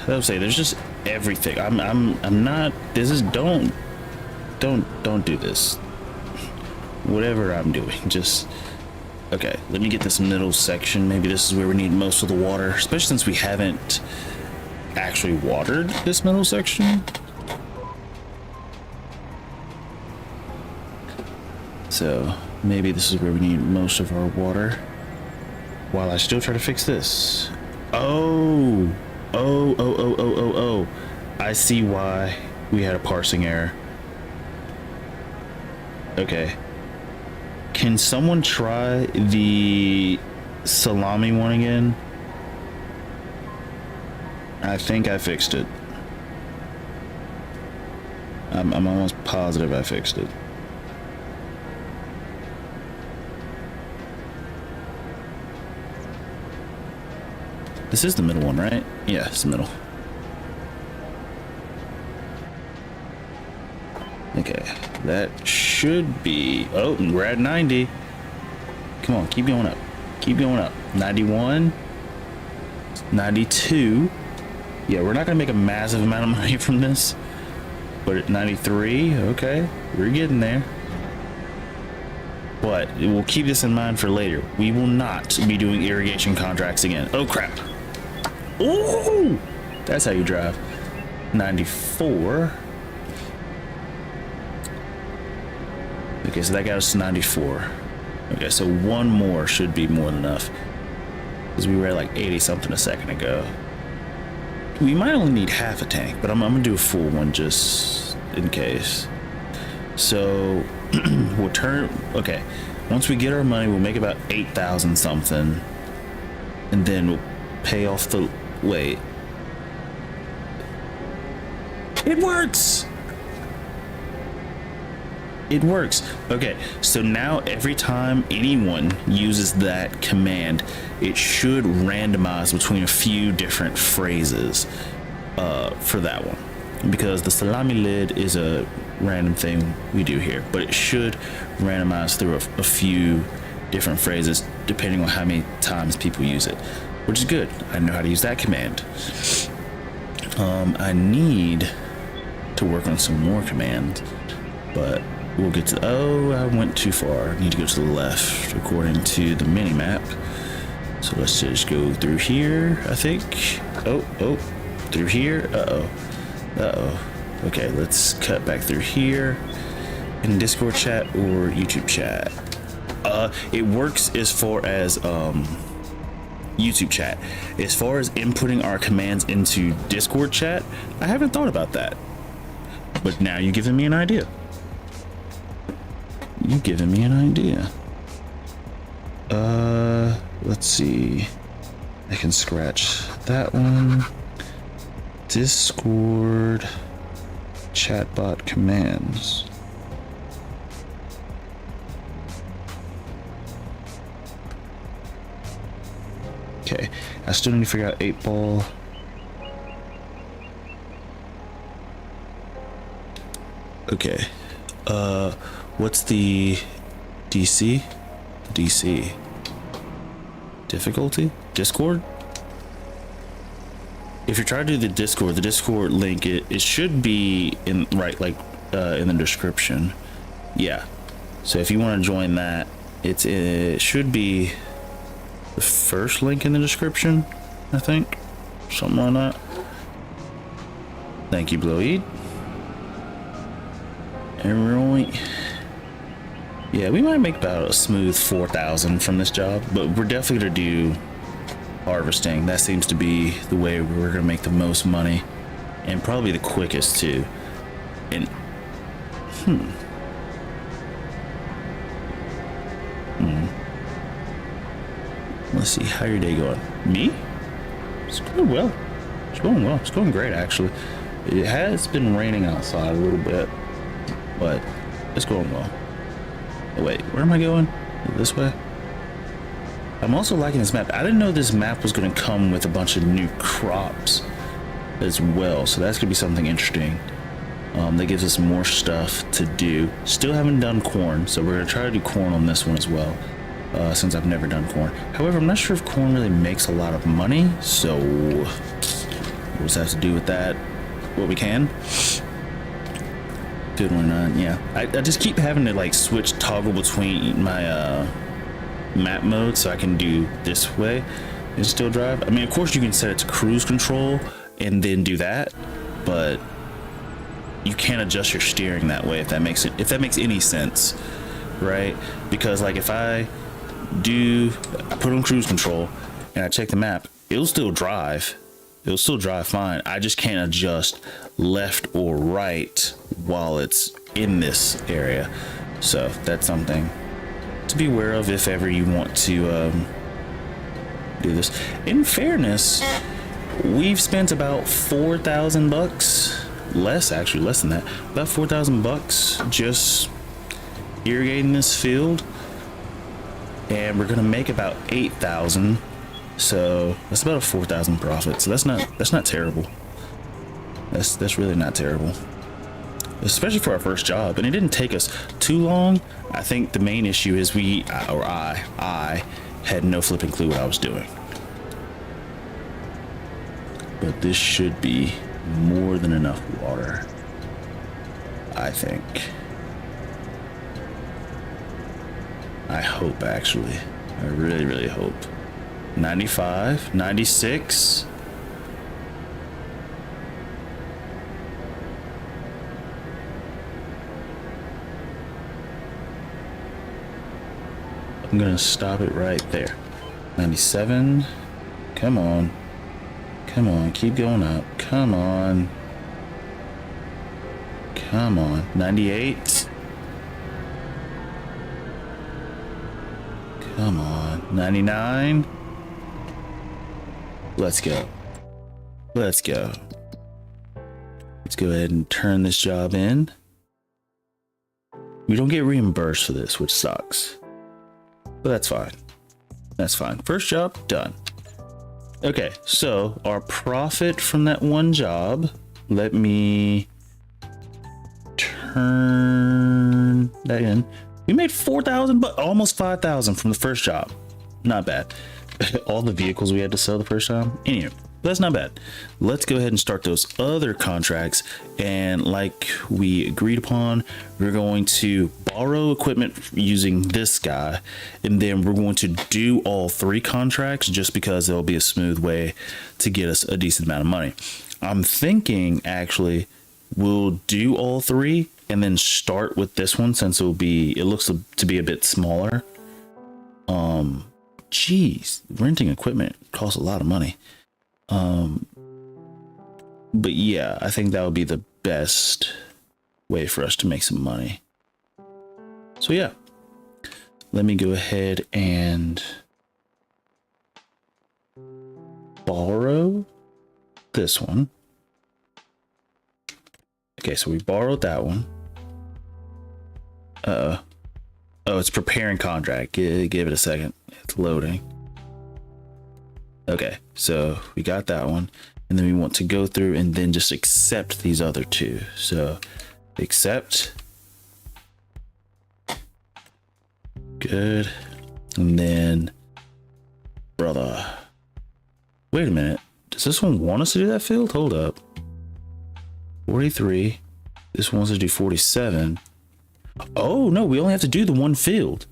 would say there's just everything. I'm not. This is don't do this. Whatever I'm doing, just. Okay, let me get this middle section. Maybe this is where we need most of the water, especially since we haven't actually watered this middle section. So maybe this is where we need most of our water while I still try to fix this. Oh, I see why we had a parsing error. Okay. Can someone try the salami one again? I think I fixed it. I'm almost positive I fixed it. This is the middle one, right? Yeah, it's the middle. Okay, that should be... Oh, we're at 90. Come on, keep going up. Keep going up. 91. 92. Yeah, we're not going to make a massive amount of money from this. But at 93, okay, we're getting there. But we'll keep this in mind for later. We will not be doing irrigation contracts again. Oh, crap. Ooh! That's how you drive. 94. Okay, so that got us to 94. Okay, so one more should be more than enough. Because we were at like 80 something a second ago. We might only need half a tank, but I'm gonna do a full one just in case. So we'll turn, okay. Once we get our money, we'll make about 8,000 something. And then we'll pay off the, wait. It works! It works. Okay, so now every time anyone uses that command, it should randomize between a few different phrases for that one. Because the salami lid is a random thing we do here, but it should randomize through a few different phrases depending on how many times people use it, which is good. I know how to use that command. I need to work on some more commands, but we'll get to, oh, I went too far. I need to go to the left according to the mini map. So let's just go through here, I think. Oh, through here. Uh-oh. Okay, let's cut back through here. In Discord chat or YouTube chat. It works as far as YouTube chat. As far as inputting our commands into Discord chat, I haven't thought about that. But now you're giving me an idea. You've given me an idea. Let's see. I can scratch that one. Discord chatbot commands. Okay, I still need to figure out 8-ball. Okay. What's the DC? DC. Difficulty? Discord? If you're trying to do the Discord link, it should be in in the description. Yeah. So if you want to join that, it should be the first link in the description, I think. Something like that. Thank you, Bloweed. Alright. Yeah, we might make about a smooth 4,000 from this job, but we're definitely gonna do harvesting. That seems to be the way we're gonna make the most money, and probably the quickest too. And let's see, how your day going? Me? It's going well. It's going well. It's going great, actually. It has been raining outside a little bit, but it's going well. Oh, wait, where am I going? This way? I'm also liking this map. I didn't know this map was going to come with a bunch of new crops as well, so that's going to be something interesting. That gives us more stuff to do. Still haven't done corn, so we're going to try to do corn on this one as well, since I've never done corn. However, I'm not sure if corn really makes a lot of money, so we'll just have to do with that what we can. Good one, yeah. I just keep having to like switch toggle between my map mode so I can do this way and still drive. I mean, of course you can set it to cruise control and then do that, but you can't adjust your steering that way if that makes any sense, right? Because like if I put on cruise control and I check the map, it'll still drive fine. I just can't adjust left or right while it's in this area. So that's something to be aware of if ever you want to do this. In fairness, we've spent about 4,000 bucks less actually, less than that, about 4,000 bucks just irrigating this field, and we're gonna make about 8,000, so that's about a 4,000 profit. So that's not terrible. That's really not terrible, especially for our first job. And it didn't take us too long. I think the main issue is I had no flipping clue what I was doing. But this should be more than enough water, I think. I hope, actually. I really, really hope. 95, 96. I'm gonna stop it right there. 97. Come on. Come on, keep going up. Come on. Come on. 98. Come on. 99. Let's go. Let's go. Let's go ahead and turn this job in. We don't get reimbursed for this, which sucks. But that's fine. That's fine. First job done. Okay, so our profit from that one job, let me turn that in. We made 4,000, but almost 5,000 from the first job. Not bad. All the vehicles we had to sell the first time. Anyway, that's not bad. Let's go ahead and start those other contracts. And like we agreed upon, we're going to borrow equipment using this guy. And then we're going to do all 3 contracts just because it'll be a smooth way to get us a decent amount of money. I'm thinking actually we'll do all 3 and then start with this one since it looks to be a bit smaller. Geez, renting equipment costs a lot of money. But yeah, I think that would be the best way for us to make some money. So yeah, let me go ahead and borrow this one. Okay, so we borrowed that one. Oh, it's preparing contract. Give it a second. It's loading. Okay, so we got that one. And then we want to go through and then just accept these other 2. So accept. Good. And then, brother. Wait a minute. Does this one want us to do that field? Hold up. 43. This one wants to do 47. Oh, no, we only have to do the one field.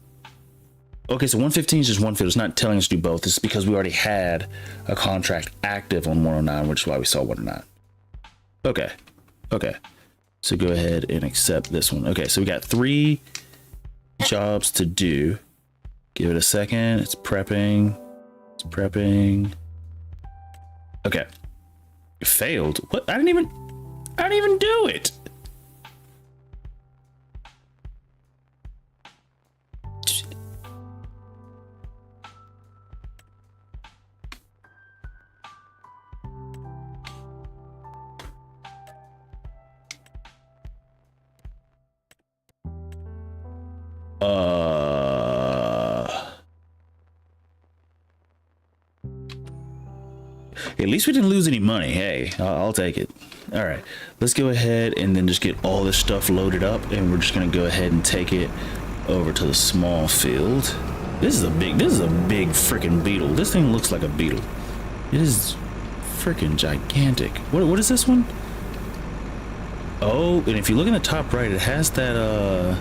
Okay, so 115 is just one field. It's not telling us to do both. This is because we already had a contract active on 109, which is why we saw 109. Okay. Okay. So go ahead and accept this one. Okay, so we got 3 jobs to do. Give it a second. It's prepping. It's prepping. Okay. It failed. What? I didn't even do it. At least we didn't lose any money. Hey, I'll take it. All right, let's go ahead and then just get all this stuff loaded up, and we're just gonna go ahead and take it over to the small field. This is a big freaking beetle. This thing looks like a beetle. It is freaking gigantic. What is this one? Oh, and if you look in the top right, it has that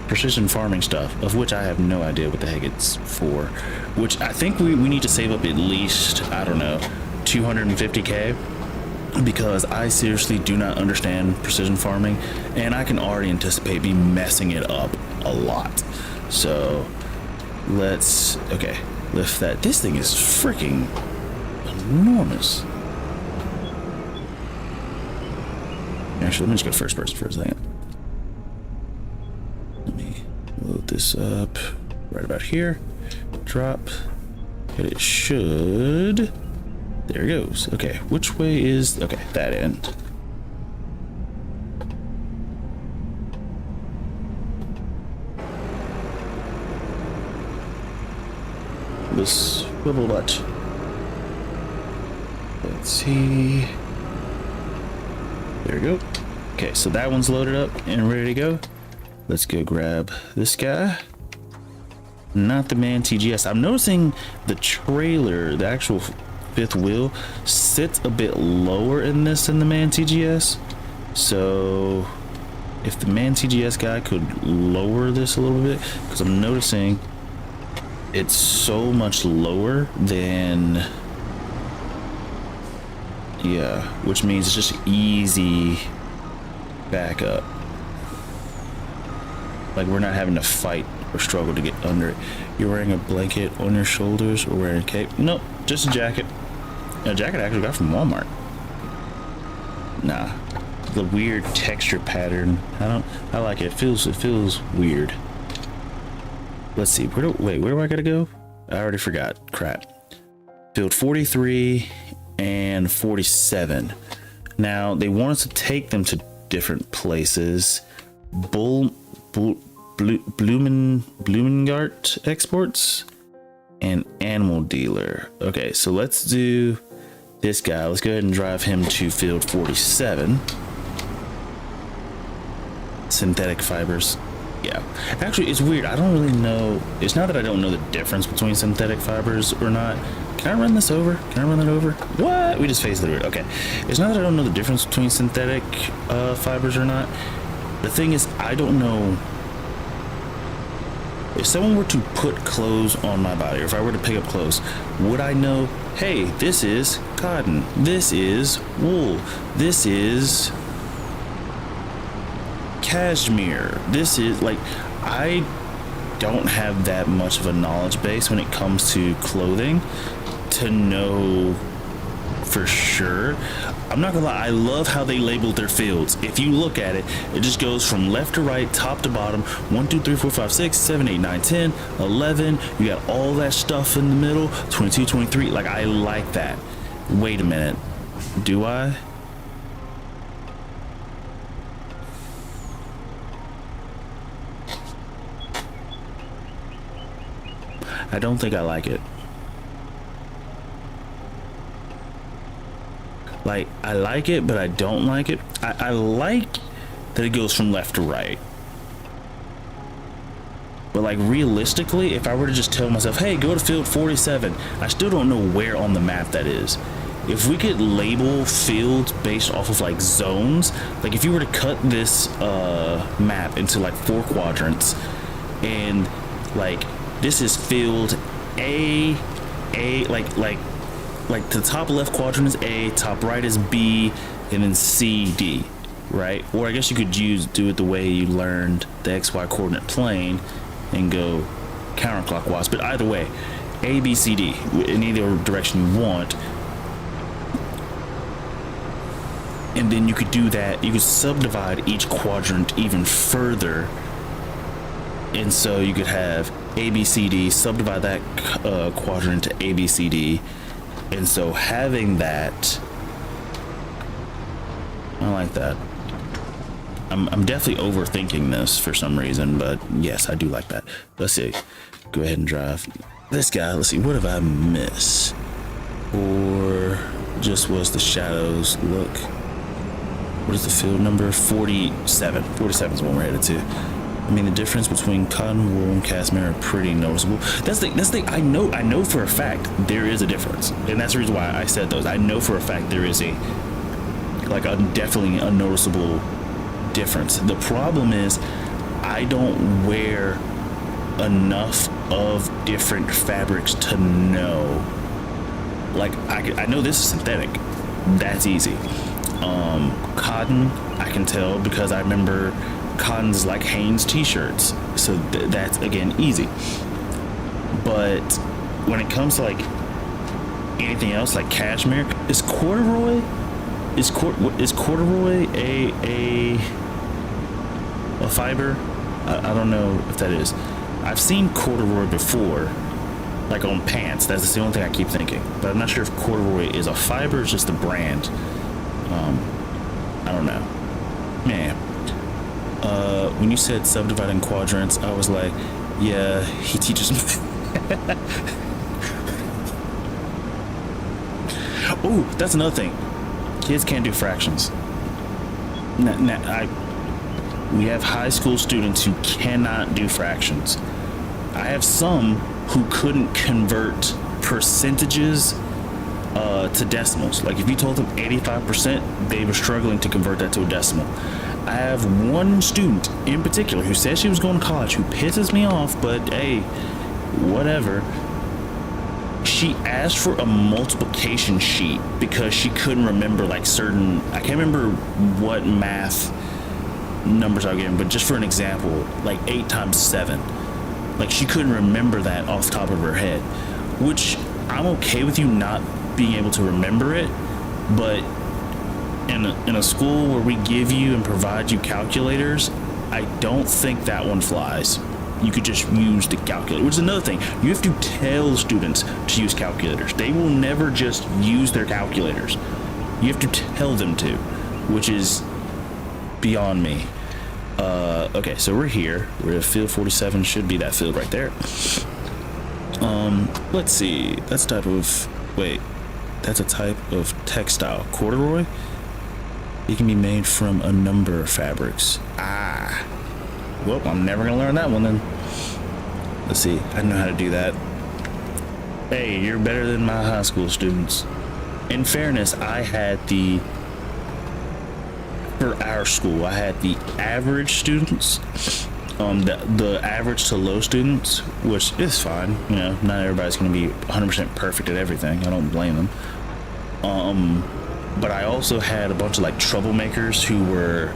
precision farming stuff, of which I have no idea what the heck it's for, which I think we need to save up at least, I don't know, 250k, because I seriously do not understand precision farming, and I can already anticipate me messing it up a lot. So let's, okay, lift that. This thing is freaking enormous. Actually, let me just go first person for a second. Let me load this up right about here. Drop. And it should. There it goes. Okay, which way is, okay, that end. This little lot. Let's see. There we go. Okay, so that one's loaded up and ready to go. Let's go grab this guy. Not the man TGS. I'm noticing the trailer, the actual fifth wheel, sits a bit lower in this than the man TGS. So if the man TGS guy could lower this a little bit, because I'm noticing it's so much lower than, yeah, which means it's just easy back up. Like we're not having to fight or struggle to get under it. You're wearing a blanket on your shoulders or wearing a cape? Nope, just a jacket. A jacket I actually got from Walmart. Nah, the weird texture pattern. I like it. It feels weird. Let's see. Wait, where do I gotta go? I already forgot. Crap. Field 43 and 47. Now they want us to take them to different places. Blumengart exports and animal dealer. Okay, so let's do this guy. Let's go ahead and drive him to field 47. Synthetic fibers. Yeah, actually it's weird. I don't really know. It's not that I don't know the difference between synthetic fibers or not. Can I run this over? Can I run that over? What? We just phased through it. Okay, it's not that I don't know the difference between synthetic fibers or not. The thing is, I don't know if someone were to put clothes on my body, or if I were to pick up clothes, would I know, hey, this is cotton, this is wool, this is cashmere, this is, like, I don't have that much of a knowledge base when it comes to clothing to know for sure. I'm not gonna lie, I love how they labeled their fields. If you look at it, it just goes from left to right, top to bottom, 1 2 3 4 5 6 7 8 9 10 11. You got all that stuff in the middle, 22 23. Like, I like that. Wait a minute, do I? I don't think I like it. Like, I like it, but I don't like it. I like that it goes from left to right. But, like, realistically, if I were to just tell myself, hey, go to field 47, I still don't know where on the map that is. If we could label fields based off of, like, zones, like, if you were to cut this map into, like, 4 quadrants, and, like, this is field A, like the top left quadrant is A, top right is B, and then C, D, right? Or I guess you could do it the way you learned the XY coordinate plane and go counterclockwise. But either way, A, B, C, D, in either direction you want. And then you could do that. You could subdivide each quadrant even further. And so you could have A, B, C, D, subdivide that quadrant to A, B, C, D. And so having that, I like that. I'm definitely overthinking this for some reason, but yes, I do like that. Let's see. Go ahead and drive this guy. Let's see. What have I missed? Or just was the shadows look? What is the field number? 47. 47 is what we're headed to. I mean, the difference between cotton, wool, and cashmere are pretty noticeable. That's the thing. I know for a fact there is a difference, and that's the reason why I said those. I know for a fact there is definitely a noticeable difference. The problem is I don't wear enough of different fabrics to know. Like, I know this is synthetic. That's easy. Cotton, I can tell because I remember cotton's like Hanes t-shirts, so that's again easy. But when it comes to like anything else, like cashmere, is corduroy a fiber? I don't know if that is. I've seen corduroy before, like on pants. That's the only thing I keep thinking, but I'm not sure if corduroy is a fiber or just a brand. I don't know, man. When you said subdividing quadrants, I was like, yeah, he teaches me. Oh, that's another thing. Kids can't do fractions. We have high school students who cannot do fractions. I have some who couldn't convert percentages to decimals. Like if you told them 85%, they were struggling to convert that to a decimal. I have one student in particular who said she was going to college, who pisses me off, but hey, whatever. She asked for a multiplication sheet because she couldn't remember like certain, I can't remember what math numbers I was given, but just for an example, like 8 times 7. Like she couldn't remember that off the top of her head, which I'm okay with you not being able to remember it, but in a school where we give you and provide you calculators, I don't think that one flies. You could just use the calculator, which is another thing. You have to tell students to use calculators. They will never just use their calculators. You have to tell them to, which is beyond me. Okay, so we're here. We're at field 47, should be that field right there. Let's see. That's a type of, wait, that's a type of textile. Corduroy? It can be made from a number of fabrics. Ah. Well, I'm never gonna learn that one then. Let's see. I know how to do that. Hey, you're better than my high school students. In fairness, I had for our school, I had the average students, the average to low students, which is fine. You know, not everybody's gonna be 100% perfect at everything. I don't blame them. But I also had a bunch of like troublemakers who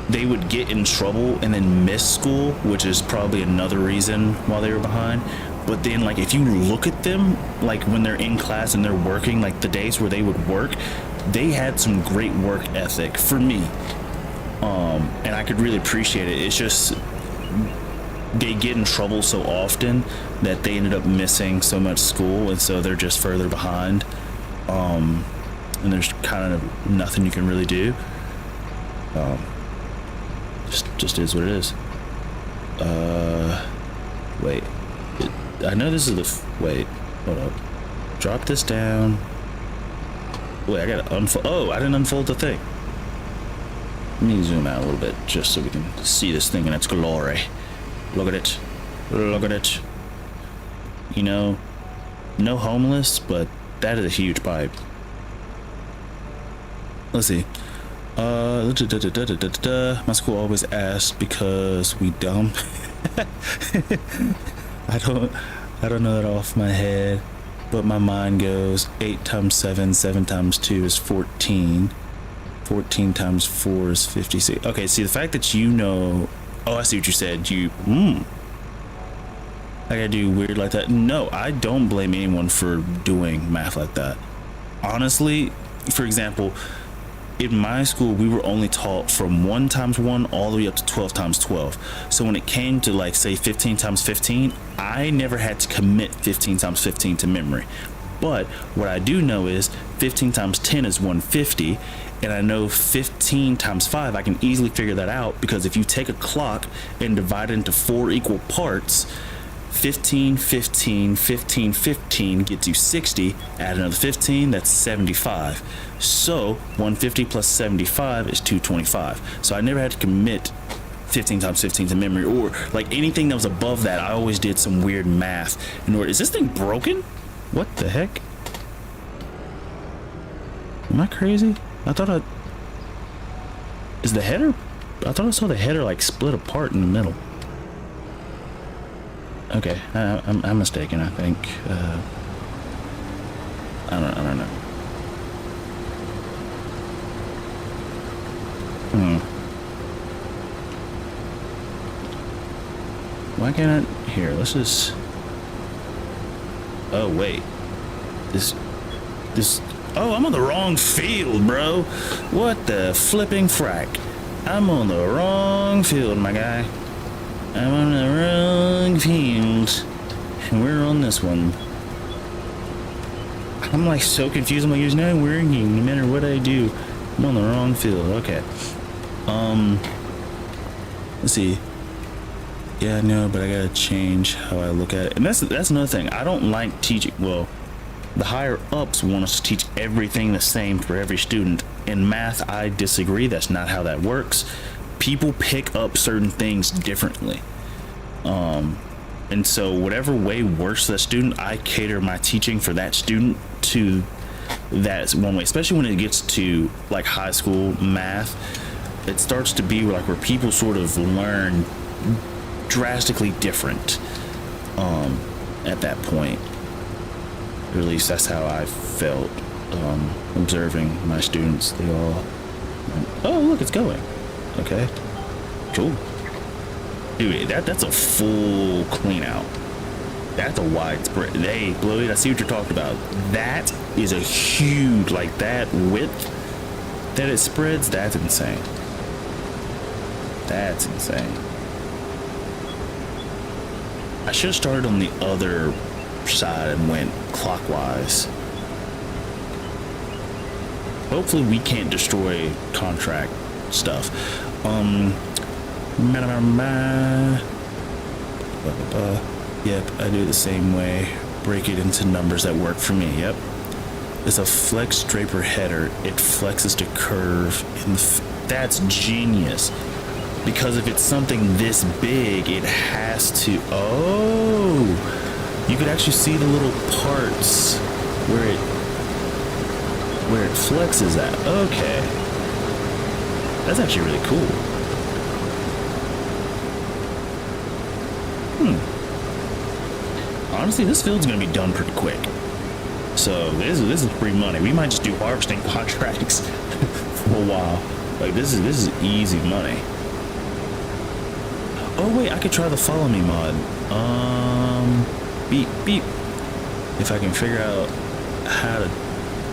they would get in trouble and then miss school, which is probably another reason why they were behind. But then like if you look at them, like when they're in class and they're working, like the days where they would work, they had some great work ethic for me. And I could really appreciate it. It's just they get in trouble so often that they ended up missing so much school, and so they're just further behind. And there's kind of nothing you can really do. Just is what it is. Wait. I know this is the wait. Hold up. Drop this down. Wait, I gotta unfold. Oh, I didn't unfold the thing. Let me zoom out a little bit just so we can see this thing in its glory. Look at it. Look at it. You know, no homeless, but that is a huge pipe. Let's see. My school always asks because we dumb. I don't know that off my head, but my mind goes 8 times 7, 7 times 2 is 14. 14 times 4 is 56. Okay, see the fact that you know. Oh, I see what you said. I gotta do weird like that. No, I don't blame anyone for doing math like that. Honestly, for example, in my school, we were only taught from 1 times 1 all the way up to 12 times 12. So when it came to like say 15 times 15, I never had to commit 15 times 15 to memory. But what I do know is 15 times 10 is 150, and I know 15 times 5, I can easily figure that out, because if you take a clock and divide it into 4 equal parts, 15, 15, 15, 15 gets you 60, add another 15, that's 75. So 150 plus 75 is 225. So I never had to commit 15 times 15 to memory, or like anything that was above that, I always did some weird math in order. Is this thing broken? What the heck? Am I crazy? I thought is the header? I thought I saw the header like split apart in the middle. Okay, I'm mistaken, I think. I don't know. Why can't I? Here, let's just. Oh wait, this. Oh, I'm on the wrong field, bro. What the flipping frack? I'm on the wrong field, my guy. I'm on the wrong field, and we're on this one. I'm like so confused. I'm like, there's no working no matter what I do. I'm on the wrong field. Okay. Let's see. Yeah, I know, but I gotta change how I look at it. And that's another thing. I don't like teaching. Well, The higher ups want us to teach everything the same for every student. In math, I disagree. That's not how that works. People pick up certain things differently. And so whatever way works for that student, I cater my teaching for that student to that one way, especially when it gets to like high school math. It starts to be like where people sort of learn drastically different at that point. Or at least that's how I felt observing my students. They all, oh look, it's going. Okay, cool. Dude, that's a full clean out. That's a widespread. Hey, Blowy, I see what you're talking about. That is a huge, like that width that it spreads. That's insane. That's insane. I should have started on the other side and went clockwise. Hopefully we can't destroy contract stuff. Yep, I do it the same way. Break it into numbers that work for me. Yep. It's a flex draper header. It flexes to curve. That's genius. Because if it's something this big, it has to. Oh, you could actually see the little parts where it flexes at. Okay, that's actually really cool. Honestly, this field's gonna be done pretty quick. So this is free money. We might just do harvesting contracts for a while. Like this is easy money. Oh wait, I could try the follow me mod. Beep beep. If I can figure out how to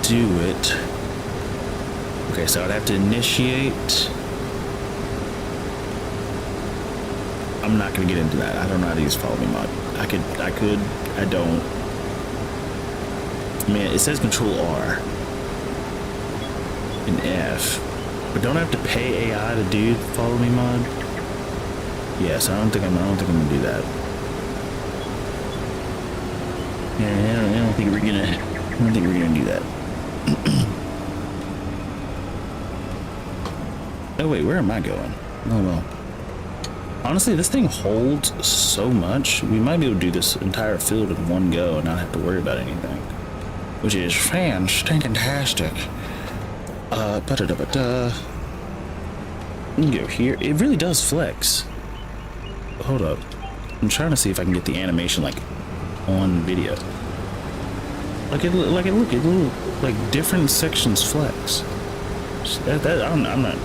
do it. Okay, so I'd have to initiate. I'm not gonna get into that. I don't know how to use follow me mod. I could, I don't. I mean, it says Control R and F, but don't I have to pay AI to do follow me mod? Yes, I don't think I'm gonna do that. Yeah, I don't think we're gonna do that. Oh wait, where am I going? Oh well. Honestly, this thing holds so much. We might be able to do this entire field in one go and not have to worry about anything, which is fantastic. You can go here. It really does flex. Hold up. I'm trying to see if I can get the animation like on video. Like it like different sections flex. I'm not.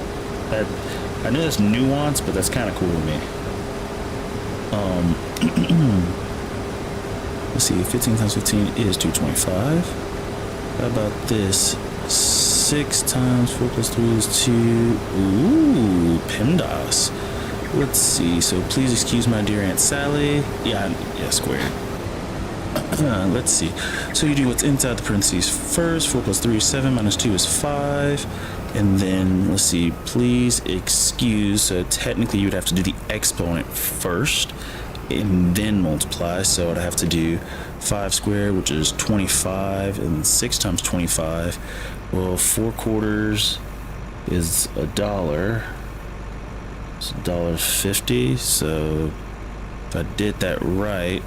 I know that's nuance, but that's kind of cool to me. Let's see, 15 times 15 is 225. How about this? 6 times 4 plus 3 is 2. Ooh, PEMDAS. Let's see. So please excuse my dear Aunt Sally. Yeah, squared. Let's see. So you do what's inside the parentheses first. 4 plus 3 is 7. Minus 2 is 5. And then, let's see, please excuse. So technically you would have to do the exponent first and then multiply. So I'd have to do 5 squared, which is 25, and 6 times 25. Well, 4 quarters is $1. It's $1.50. So if I did that right,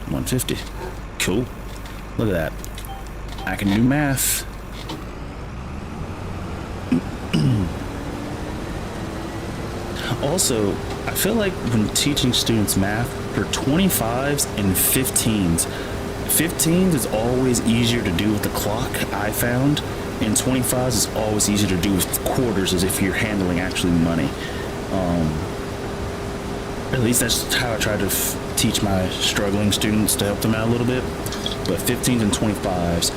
150. Cool. Look at that. I can do math. Also, I feel like when teaching students math, for 25s and 15s is always easier to do with the clock, I found, and 25s is always easier to do with quarters, as if you're handling actually money. At least that's how I try to teach my struggling students to help them out a little bit. But 15s and 25s,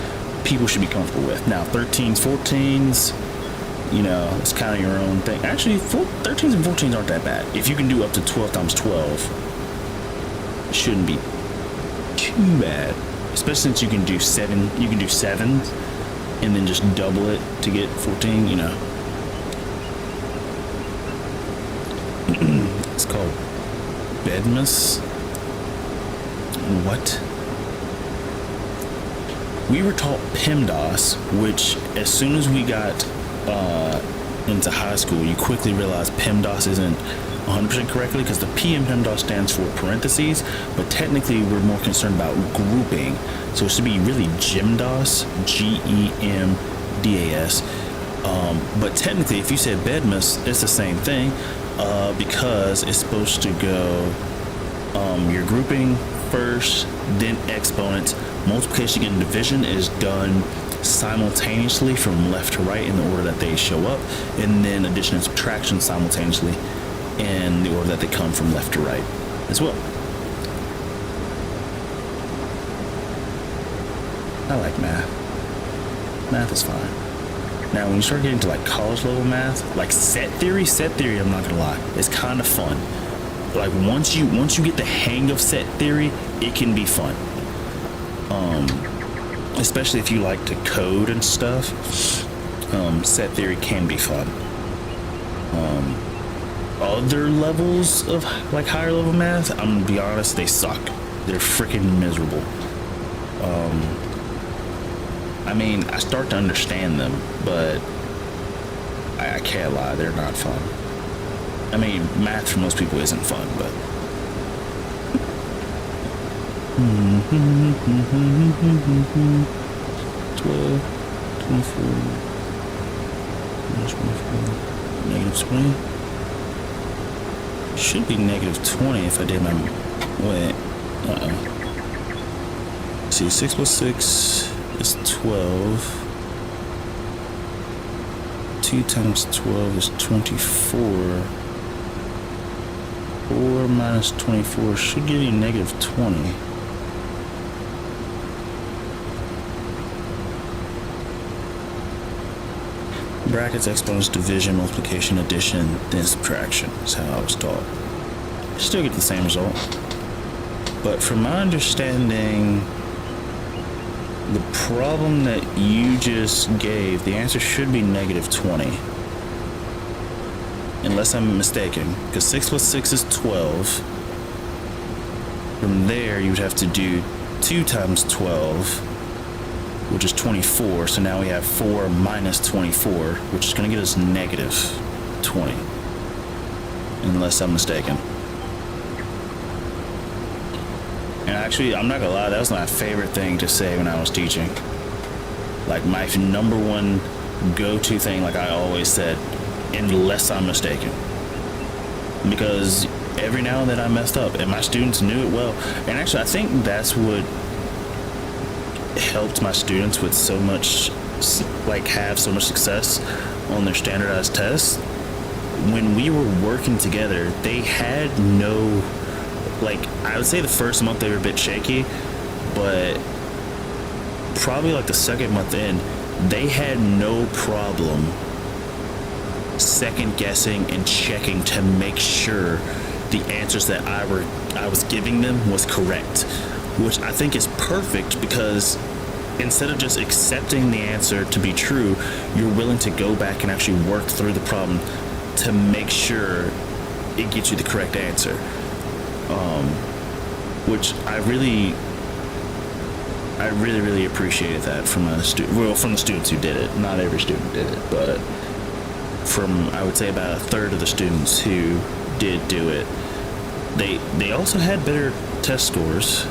people should be comfortable with. Now, 13s, 14s, you know, it's kind of your own thing. Actually, 13s and 14s aren't that bad. If you can do up to 12 times 12, it shouldn't be too bad. Especially since you can do 7s and then just double it to get 14, you know. It's called Bedmas. What? we were taught PEMDAS, which as soon as we got into high school, you quickly realize PEMDAS isn't 100% correctly, because the P in PEMDAS stands for parentheses, but technically we're more concerned about grouping. So it should be really GEMDAS, GEMDAS. But technically, if you said BEDMAS, it's the same thing, because it's supposed to go your grouping first, then exponents. Multiplication and division is done simultaneously from left to right in the order that they show up, and then addition and subtraction simultaneously in the order that they come from left to right as well. I like math. Math is fine. Now when you start getting to like college level math, like set theory, I'm not gonna lie, it's kind of fun. Like once you get the hang of set theory, it can be fun. Especially if you like to code and stuff. Set theory can be fun. Other levels of like higher level math, I'm gonna be honest, they suck. They're freaking miserable. I mean, I start to understand them, but I can't lie, they're not fun. I mean, math for most people isn't fun, but 12, 24, minus 24, negative 20. Should be negative 20 if I did my, wait, see, 6 plus 6 is 12. 2 times 12 is 24. 4 minus 24 should give you negative 20. Brackets, exponents, division, multiplication, addition, then subtraction is how I was taught. Still get the same result. But from my understanding, the problem that you just gave, the answer should be negative 20. Unless I'm mistaken, because 6 plus 6 is 12. From there, you would have to do 2 times 12, which is 24. So now we have 4 minus 24, which is going to get us negative 20. Unless I'm mistaken. And actually, I'm not going to lie, that was my favorite thing to say when I was teaching. Like my number one go-to thing, like I always said, unless I'm mistaken, because every now and then I messed up and my students knew it well. And actually I think that's what helped my students with so much, like have so much success on their standardized tests. When we were working together, they had no, like I would say the first month they were a bit shaky, but probably like the second month in, they had no problem second guessing and checking to make sure the answers that I was giving them was correct, which I think is perfect, because instead of just accepting the answer to be true, you're willing to go back and actually work through the problem to make sure it gets you the correct answer, which I really appreciated that from from the students who did it. Not every student did it, but from, I would say, about a third of the students who did do it, they also had better test scores,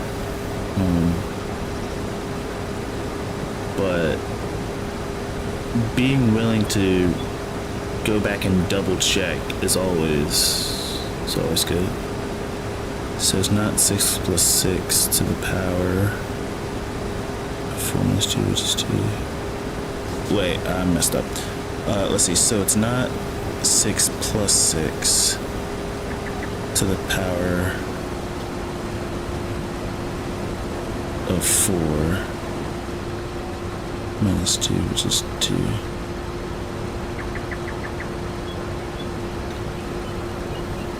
but being willing to go back and double check is always good. So it's not 6 plus 6 to the power 4 minus 2, which is 2. Wait, I messed up. Let's see, so it's not 6 plus 6 to the power of 4 minus 2, which is 2.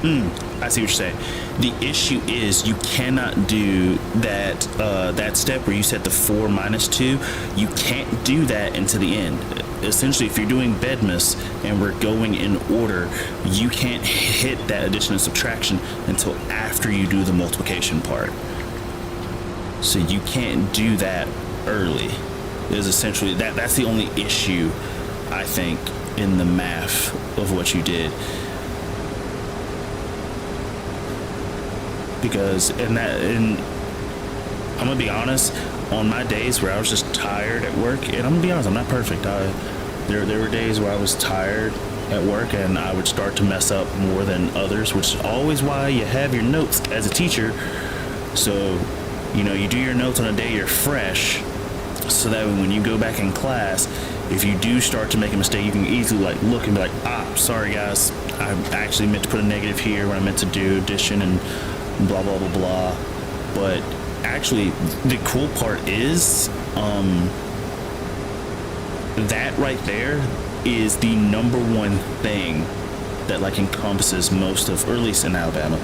I see what you're saying. The issue is you cannot do that that step where you set the 4 minus 2. You can't do that into the end. Essentially, if you're doing BEDMAS and we're going in order, you can't hit that addition and subtraction until after you do the multiplication part. So you can't do that early. Is essentially that's the only issue I think in the math of what you did. Because and I'm gonna be honest, on my days where I was just tired at work, and I'm gonna be honest, I'm not perfect. There were days where I was tired at work and I would start to mess up more than others, which is always why you have your notes as a teacher. So, you know, you do your notes on a day you're fresh, so that when you go back in class, if you do start to make a mistake, you can easily like look and be like, sorry guys, I actually meant to put a negative here when I meant to do addition and blah blah blah blah. But actually the cool part is that right there is the number one thing that like encompasses most of, or at least in Alabama,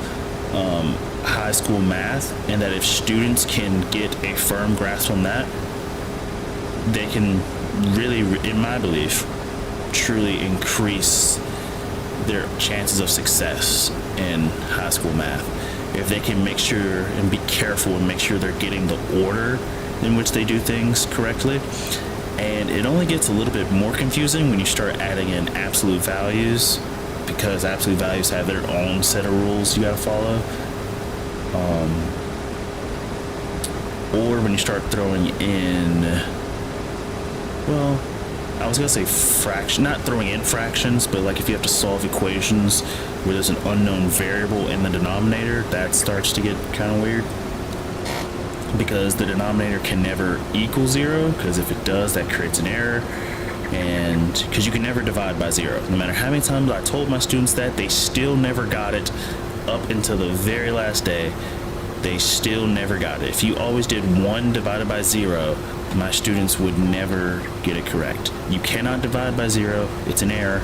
high school math, and that if students can get a firm grasp on that, they can really, in my belief, truly increase their chances of success in high school math. If they can make sure and be careful and make sure they're getting the order in which they do things correctly. And it only gets a little bit more confusing when you start adding in absolute values, because absolute values have their own set of rules you gotta follow. Or when you start throwing in, well, I was gonna say fraction, not throwing in fractions, but like if you have to solve equations where there's an unknown variable in the denominator, that starts to get kind of weird. Because the denominator can never equal 0, because if it does, that creates an error. And because you can never divide by 0. No matter how many times I told my students that, they still never got it up until the very last day. They still never got it. If you always did 1 divided by 0, my students would never get it correct. You cannot divide by 0. It's an error.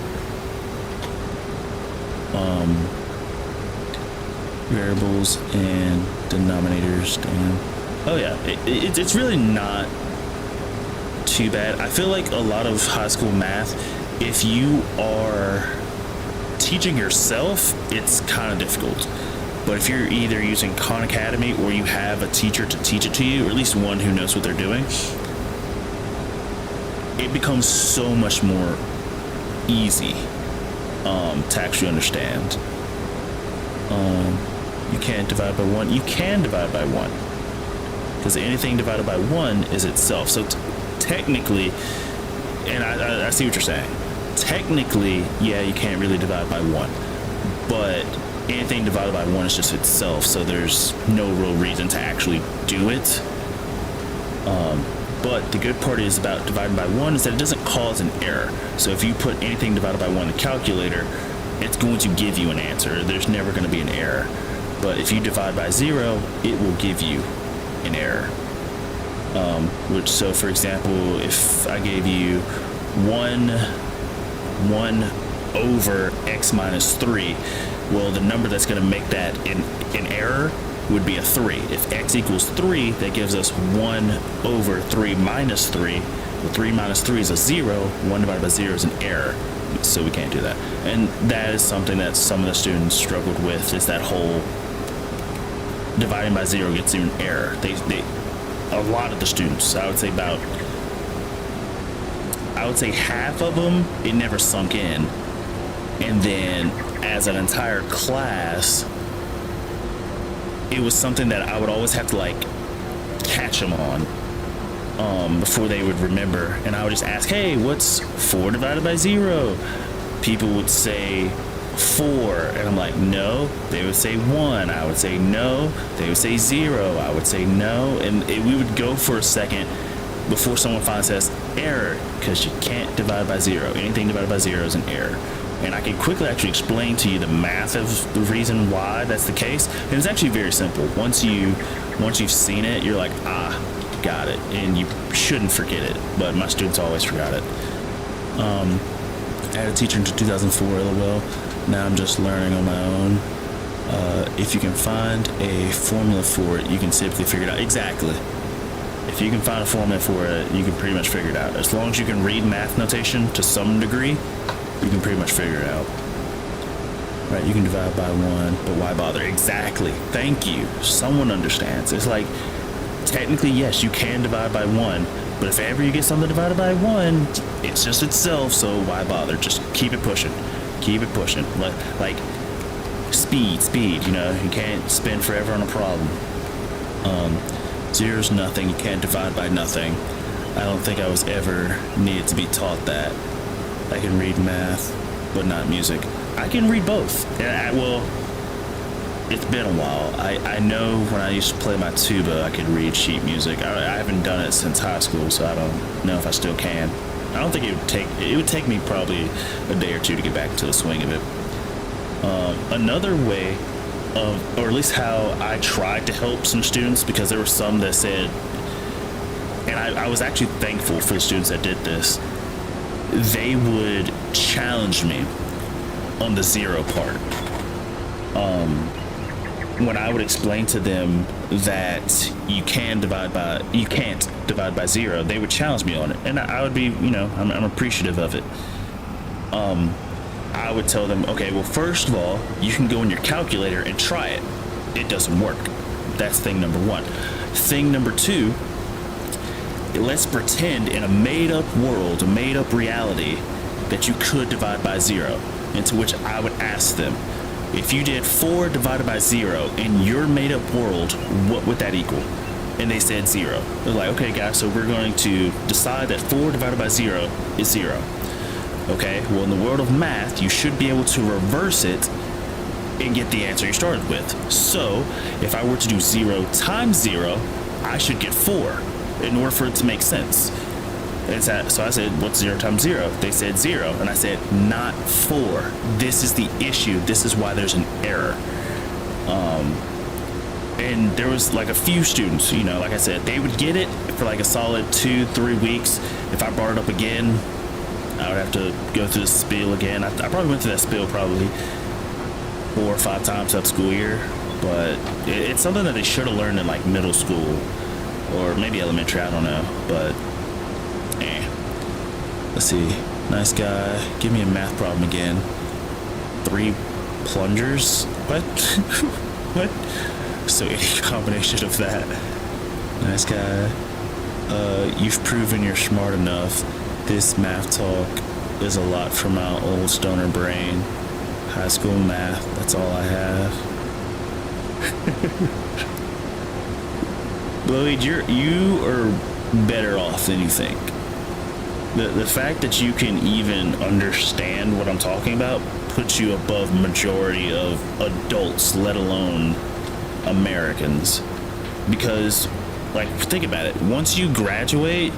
Variables and denominators, damn. Oh yeah, it's really not too bad. I feel like a lot of high school math, if you are teaching yourself, it's kind of difficult. But if you're either using Khan Academy or you have a teacher to teach it to you, or at least one who knows what they're doing, it becomes so much more easy to actually understand. You can't divide by 1. You can divide by 1. Because anything divided by 1 is itself. So technically, and I see what you're saying. Technically, yeah, you can't really divide by 1. But anything divided by 1 is just itself. So there's no real reason to actually do it. But the good part is about dividing by 1 is that it doesn't cause an error. So if you put anything divided by 1 in the calculator, it's going to give you an answer. There's never going to be an error. But if you divide by 0, it will give you an error. So for example, if I gave you 1 over x minus 3, well, the number that's going to make that an error would be a 3. If x equals 3, that gives us 1 over 3 minus 3. Well, 3 minus 3 is a 0. 1 divided by 0 is an error. So we can't do that. And that is something that some of the students struggled with, is that whole dividing by 0 gets you an error. A lot of the students, I would say half of them, it never sunk in. And then as an entire class, it was something that I would always have to like catch them on before they would remember. And I would just ask, hey, what's 4 divided by 0? People would say 4, and I'm like, no. They would say 1. I would say no. They would say 0. I would say no. And we would go for a second before someone finally says error, because you can't divide by 0. Anything divided by 0 is an error. And I can quickly actually explain to you the math of the reason why that's the case. And it's actually very simple. Once you've seen it, you're like, got it. And you shouldn't forget it. But my students always forgot it. I had a teacher until 2004, LOL. Now I'm just learning on my own. If you can find a formula for it, you can simply figure it out. Exactly. If you can find a formula for it, you can pretty much figure it out. As long as you can read math notation to some degree, you can pretty much figure it out. Right, you can divide by 1, but why bother? Exactly. Thank you. Someone understands. It's like technically, yes, you can divide by 1, but if ever you get something divided by 1, it's just itself, so why bother? Just keep it pushing. Keep it pushing. Like speed, you know, you can't spin forever on a problem. Zero's nothing, you can't divide by nothing. I don't think I was ever needed to be taught that. I can read math, but not music. I can read both. Well, it's been a while. I know when I used to play my tuba, I could read sheet music. I haven't done it since high school, so I don't know if I still can. I don't think it would take me probably a day or two to get back into the swing of it. Another way of, or at least how I tried to help some students, because there were some that said, and I was actually thankful for the students that did this, they would challenge me on the zero part. When I would explain to them that you can't divide by 0, they would challenge me on it, and I would be, you know, I'm appreciative of it. I would tell them, okay, well, first of all, you can go in your calculator and try it. It doesn't work. That's thing number 1. Thing number 2, let's pretend in a made-up world, a made-up reality, that you could divide by 0. Into which I would ask them, if you did 4 divided by 0 in your made-up world, what would that equal? And they said 0. They're like, okay, guys, so we're going to decide that 4 divided by 0 is 0. Okay, well, in the world of math, you should be able to reverse it and get the answer you started with. So, if I were to do 0 times 0, I should get 4 in order for it to make sense. So I said, what's 0 times 0? They said 0. And I said, not 4. This is the issue. This is why there's an error. And there was like a few students, you know, like I said, they would get it for like a solid 2-3 weeks. If I brought it up again, I would have to go through the spiel again. I probably went through that spiel probably 4 or 5 times that school year. But it's something that they should have learned in like middle school or maybe elementary, I don't know. But let's see. Nice guy. Give me a math problem again. 3 plungers? What? What? So any combination of that. Nice guy. You've proven you're smart enough. This math talk is a lot for my old stoner brain. High school math, that's all I have. Lloyd, you are better off than you think. The fact that you can even understand what I'm talking about puts you above majority of adults, let alone Americans. Because, like, think about it. Once you graduate,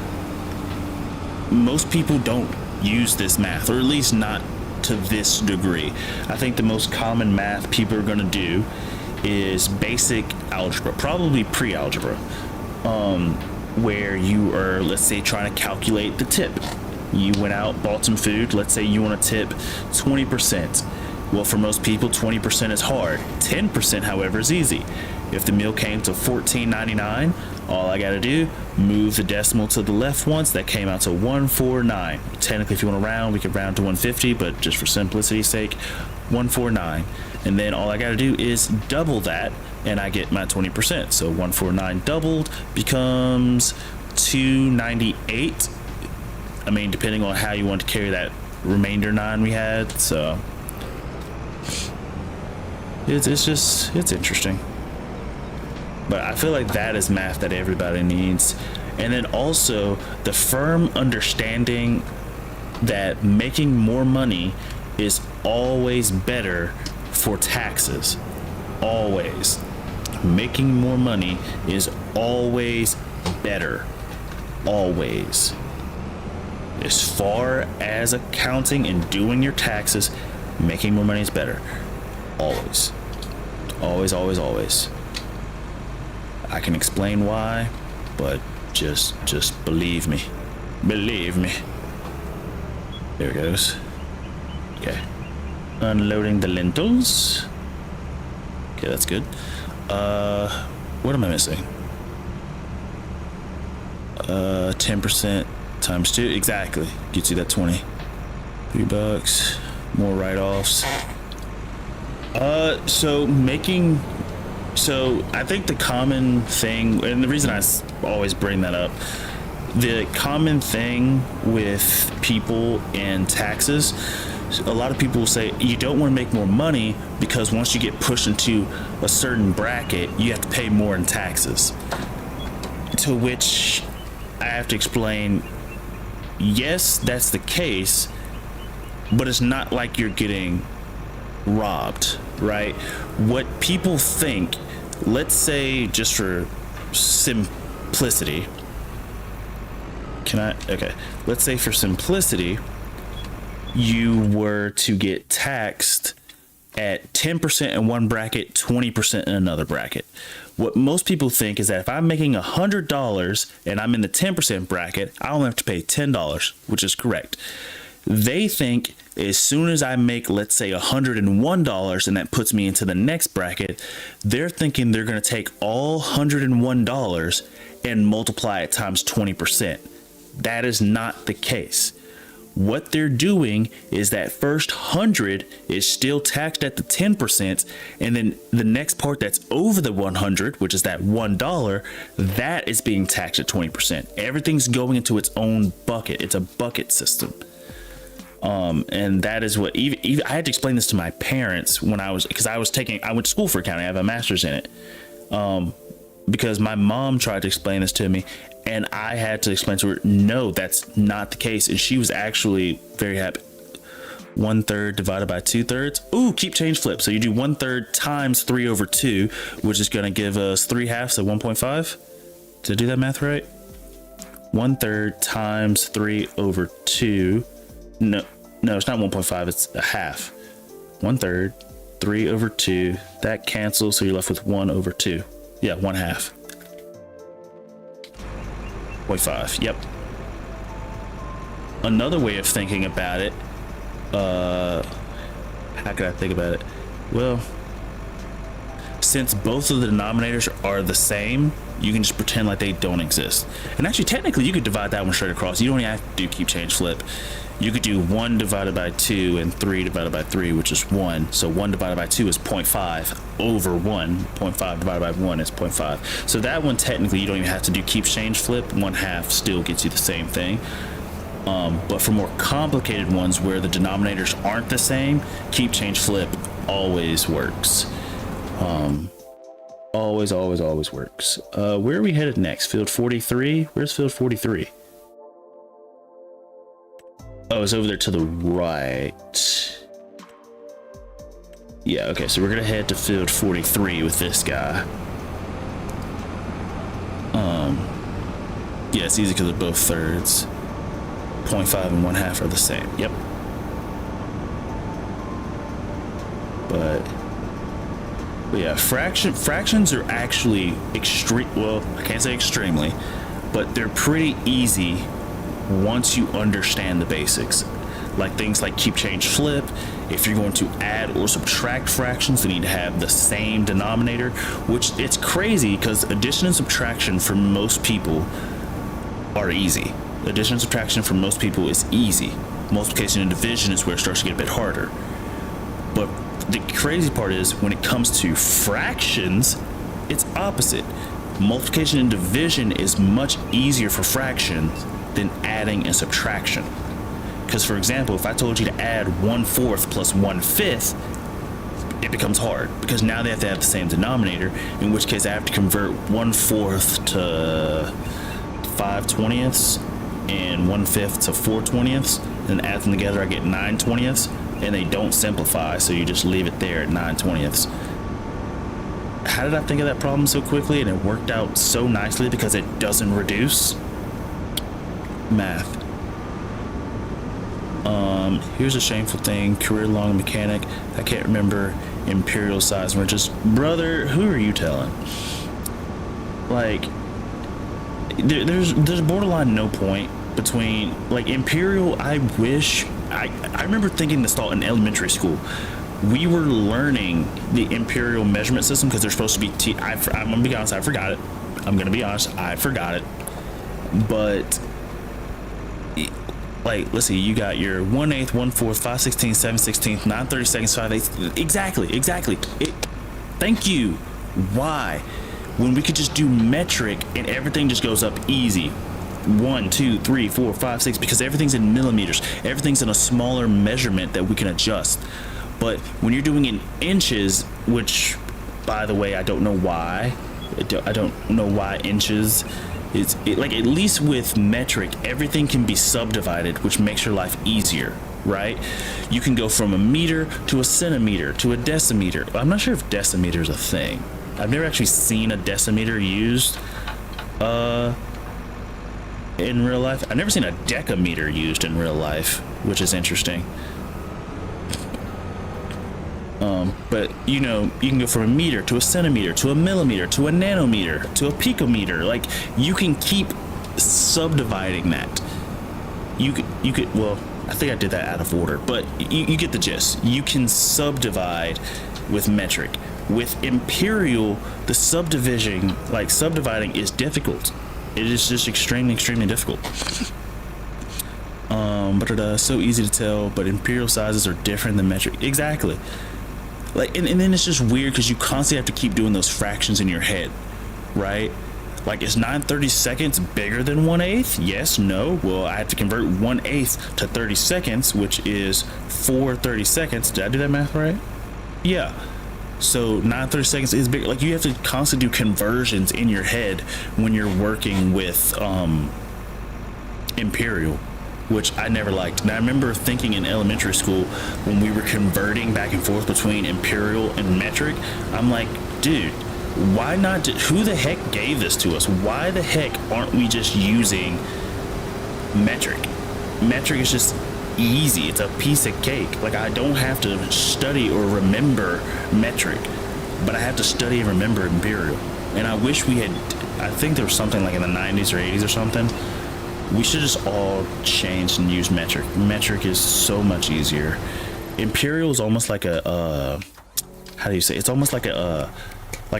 most people don't use this math, or at least not to this degree. I think the most common math people are going to do is basic algebra, probably pre-algebra. Where you are, let's say, trying to calculate the tip. You went out, bought some food. Let's say you want to tip 20%. Well, for most people, 20% is hard. 10%, however, is easy. If the meal came to $14.99, all I got to do, move the decimal to the left once. That came out to 149. Technically, if you want to round, we could round to 150, but just for simplicity's sake, 149. And then all I got to do is double that, and I get my 20%. So 149 doubled becomes 298. I mean, depending on how you want to carry that remainder 9 we had. So it's interesting. But I feel like that is math that everybody needs. And then also the firm understanding that making more money is always better for taxes. Always. Making more money is always better. Always. As far as accounting and doing your taxes, making more money is better. Always. Always, always, always. I can explain why, but just believe me. Believe me. There it goes. Okay. Unloading the lentils. Okay, that's good. What am I missing? 10% times 2. Exactly. Gets you that 20. $3. More write-offs. So making So I think the common thing, and the reason I always bring that up, the common thing with people and taxes, a lot of people will say you don't want to make more money because once you get pushed into a certain bracket, you have to pay more in taxes. To which I have to explain, yes, that's the case, but it's not like you're getting robbed, right? What people think, let's say, just for simplicity, okay, let's say for simplicity, you were to get taxed at 10% in one bracket, 20% in another bracket. What most people think is that if I'm making $100 and I'm in the 10% bracket, I only have to pay $10, which is correct. They think as soon as I make, let's say, $101 and that puts me into the next bracket, they're thinking they're going to take all $101 and multiply it times 20%. That is not the case. What they're doing is that first 100 is still taxed at the 10%, and then the next part that's over the 100, which is that $1, that is being taxed at 20%. Everything's going into its own bucket. It's a bucket system. And that is what even I had to explain this to my parents when I went to school for accounting. I have a master's in it. Because my mom tried to explain this to me, and I had to explain to her, no, that's not the case. And she was actually very happy. 1/3 divided by 2/3. Ooh, keep change flip. So you do 1/3 times 3/2, which is going to give us 3/2, so 1.5. Did I do that math right? 1/3 times 3/2. No, it's not 1.5. It's a half. 1/3, 3/2. That cancels, so you're left with 1/2. Yeah, 1/2. 0.5. Yep. Another way of thinking about it, how could I think about it? Well, since both of the denominators are the same, you can just pretend like they don't exist. And actually, technically, you could divide that one straight across. You don't even have to do keep change flip. You could do 1 divided by 2 and 3 divided by 3, which is 1. So 1 divided by 2 is 0.5 over 1. 0.5 divided by 1 is 0.5. So that one, technically, you don't even have to do keep change flip. 1/2 still gets you the same thing. But for more complicated ones where the denominators aren't the same, keep change flip always works. Always works. Where are we headed next? Field 43? Where's field 43? Oh, it's over there to the right. Yeah, okay, so we're gonna head to field 43 with this guy. Yeah, it's easy because they're both thirds. 0.5 and 1/2 are the same. Yep. But yeah, fractions are actually well, I can't say extremely, but they're pretty easy once you understand the basics. Like things like keep change flip. If you're going to add or subtract fractions, they need to have the same denominator, which it's crazy because addition and subtraction for most people are easy. Addition and subtraction for most people is easy. Multiplication and division is where it starts to get a bit harder. But the crazy part is when it comes to fractions, it's opposite. Multiplication and division is much easier for fractions than adding and subtraction. Because, for example, if I told you to add 1/4 plus 1/5, it becomes hard because now they have to have the same denominator, in which case I have to convert 1/4 to 5/20 and 1/5 to 4/20, and add them together I get 9/20, and they don't simplify, so you just leave it there at 9/20. How did I think of that problem so quickly and it worked out so nicely because it doesn't reduce? Math. Here's a shameful thing. Career-long mechanic. I can't remember imperial size wrenches. Brother, who are you telling? Like, there's borderline no point between like imperial. I remember thinking this thought in elementary school. We were learning the imperial measurement system because they're supposed to be I'm gonna be honest, I forgot it. I forgot it. But like, let's see, you got your 1/8, 1/4, 5/16, 7/16, 9/32, 5/8. Exactly. Thank you. Why? When we could just do metric and everything just goes up easy. 1, 2, 3, 4, 5, 6, because everything's in millimeters. Everything's in a smaller measurement that we can adjust. But when you're doing in inches, which, by the way, I don't know why. I don't know why inches. Like, at least with metric, everything can be subdivided, which makes your life easier, right? You can go from a meter to a centimeter to a decimeter. I'm not sure if decimeter is a thing. I've never actually seen a decimeter used in real life. I've never seen a decameter used in real life, which is interesting. But you know, you can go from a meter to a centimeter to a millimeter to a nanometer to a picometer. Like, you can keep subdividing that. You could, well, I think I did that out of order, but you get the gist. You can subdivide with metric. With imperial, the subdividing is difficult. It is just extremely difficult. But so easy to tell, but imperial sizes are different than metric. Exactly. Like, and then it's just weird because you constantly have to keep doing those fractions in your head, right? Like, is 9/32 bigger than 1/8? Yes, no. Well, I have to convert 1/8 to 30 seconds, which is 4/32. Did I do that math right? Yeah. So 9/32 is bigger. Like, you have to constantly do conversions in your head when you're working with imperial, which I never liked. And I remember thinking in elementary school when we were converting back and forth between imperial and metric, I'm like, dude, why not? Who the heck gave this to us? Why the heck aren't we just using metric? Metric is just easy. It's a piece of cake. Like, I don't have to study or remember metric, but I have to study and remember imperial. And I wish we had, I think there was something like in the 90s or 80s or something. We should just all change and use metric. Metric is so much easier. Imperial is almost like a how do you say? It's almost like a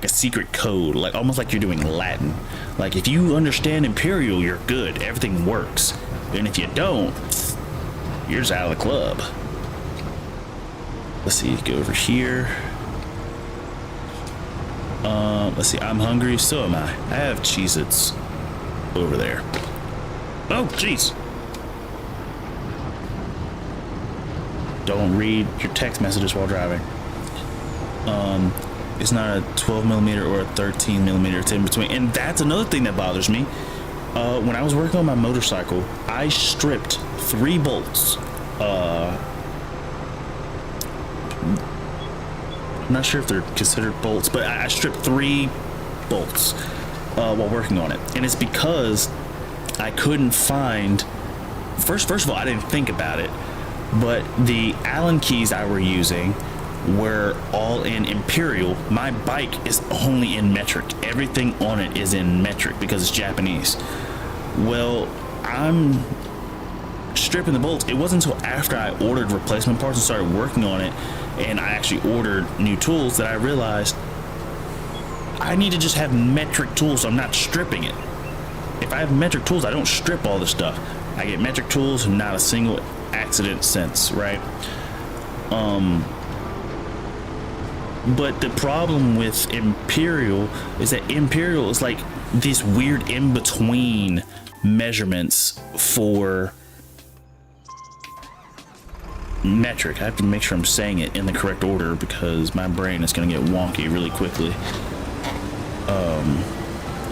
secret code, like almost like you're doing Latin. Like, if you understand imperial, you're good. Everything works. And if you don't, you're just out of the club. Let's see. Go over here. Let's see. I'm hungry. So am I. I have Cheez-Its over there. Oh, jeez. Don't read your text messages while driving. It's not a 12mm or a 13mm. It's in between. And that's another thing that bothers me. When I was working on my motorcycle, I stripped 3 bolts. I'm not sure if they're considered bolts, but I stripped 3 bolts while working on it. And it's because I couldn't find, first of all, I didn't think about it, but the Allen keys I were using were all in imperial. My bike is only in metric. Everything on it is in metric because it's Japanese. Well, I'm stripping the bolts. It wasn't until after I ordered replacement parts and started working on it, and I actually ordered new tools, that I realized I need to just have metric tools so I'm not stripping it. If I have metric tools, I don't strip all this stuff. I get metric tools, not a single accident since, right? But the problem with imperial is that imperial is like this weird in-between measurements for metric. I have to make sure I'm saying it in the correct order because my brain is going to get wonky really quickly.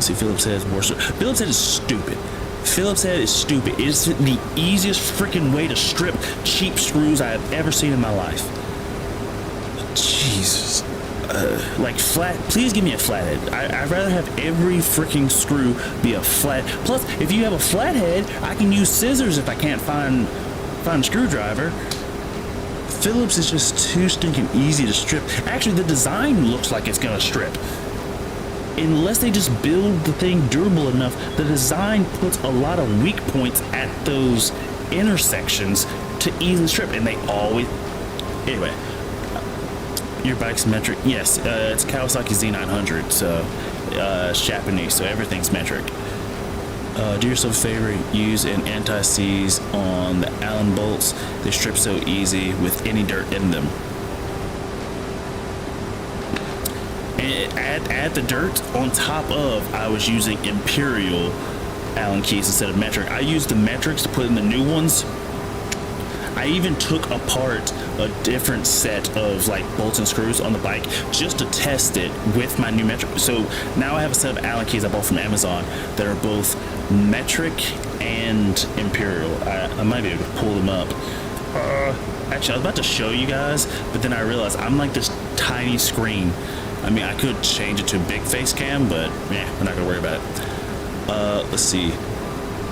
See, Phillips head is worse. Phillips head is stupid. Phillips head is stupid. It's the easiest freaking way to strip cheap screws I have ever seen in my life. Jesus. Like, flat, please give me a flathead. I'd rather have every freaking screw be a flat. Plus, if you have a flathead, I can use scissors if I can't find a screwdriver. Phillips is just too stinking easy to strip. Actually, the design looks like it's gonna strip. Unless they just build the thing durable enough, the design puts a lot of weak points at those intersections to easily strip, and they always... Anyway, your bike's metric. Yes, it's Kawasaki Z900, so it's Japanese, so everything's metric. Do yourself a favor, use an anti-seize on the Allen bolts. They strip so easy with any dirt in them. and add the dirt on top of, I was using imperial Allen keys instead of metric. I used the metrics to put in the new ones. I even took apart a different set of like bolts and screws on the bike just to test it with my new metric. So now I have a set of Allen keys I bought from Amazon that are both metric and imperial. I might be able to pull them up. Actually, I was about to show you guys, but then I realized I'm like this tiny screen. I mean, I could change it to a big face cam, but yeah, we're not gonna worry about it. Let's see.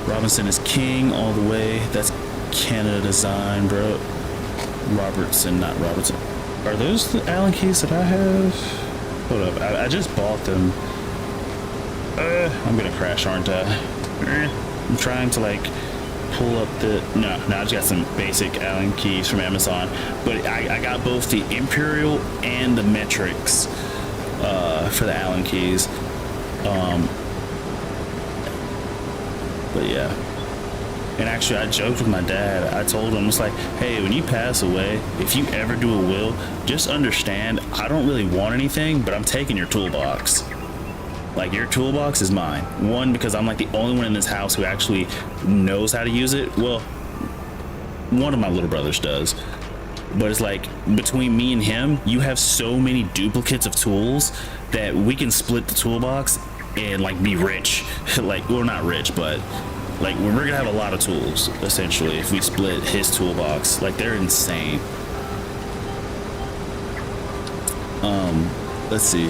Robinson is king all the way. That's Canada design, bro. Robertson, not Robertson. Are those the Allen keys that I have? Hold up, I just bought them. I'm gonna crash, aren't I? I'm trying to like pull up the, no, I just got some basic Allen keys from Amazon, but I got both the imperial and the metrics for the Allen keys. But yeah. And actually, I joked with my dad. I told him, it's like, hey, when you pass away, if you ever do a will, just understand, I don't really want anything, but I'm taking your toolbox. Like, your toolbox is mine. One, because I'm like the only one in this house who actually knows how to use it. Well, one of my little brothers does. But it's like, between me and him, you have so many duplicates of tools that we can split the toolbox and like be rich. Like, well, not rich, but like we're gonna have a lot of tools essentially if we split his toolbox. Like, they're insane. Let's see,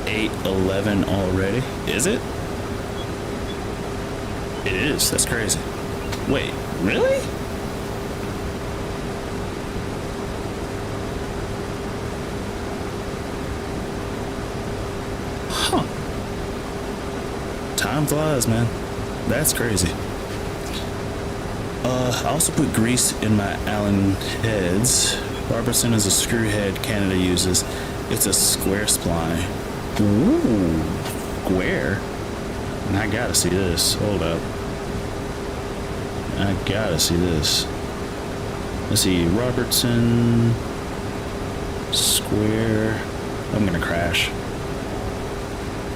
8:11 already. Is it? It is. That's crazy. Wait, really? Huh. Time flies, man. That's crazy. I also put grease in my Allen heads. Robertson is a screw head Canada uses. It's a square spline. Ooh, square. And I gotta see this. Hold up. I gotta see this. Let's see. Robertson. Square. I'm gonna crash.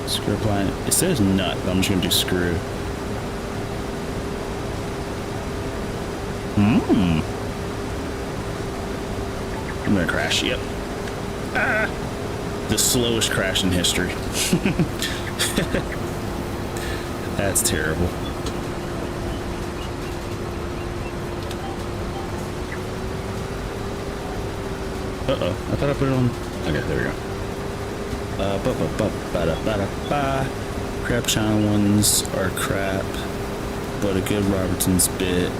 Screw spline. It says nut, but I'm just gonna do screw. I'm gonna crash. Yep. Ah, the slowest crash in history. That's terrible. Uh-oh. I thought I put it on. Okay, there we go. Crap channel ones are crap, but a good Robertson's bit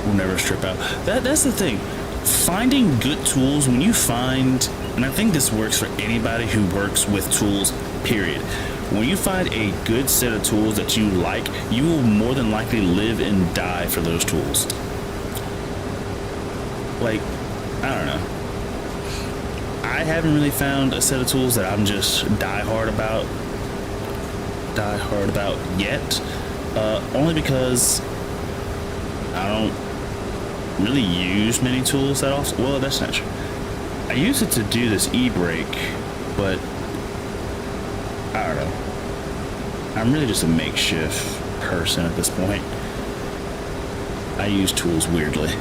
will never strip out. That's the thing. Finding good tools, when you find, and I think this works for anybody who works with tools, period. When you find a good set of tools that you like, you will more than likely live and die for those tools. Like, I don't know. I haven't really found a set of tools that I'm just die hard about yet. Only because I don't really use many tools that often. Well, that's not true. I use it to do this e-brake, but I don't know. I'm really just a makeshift person at this point. I use tools weirdly.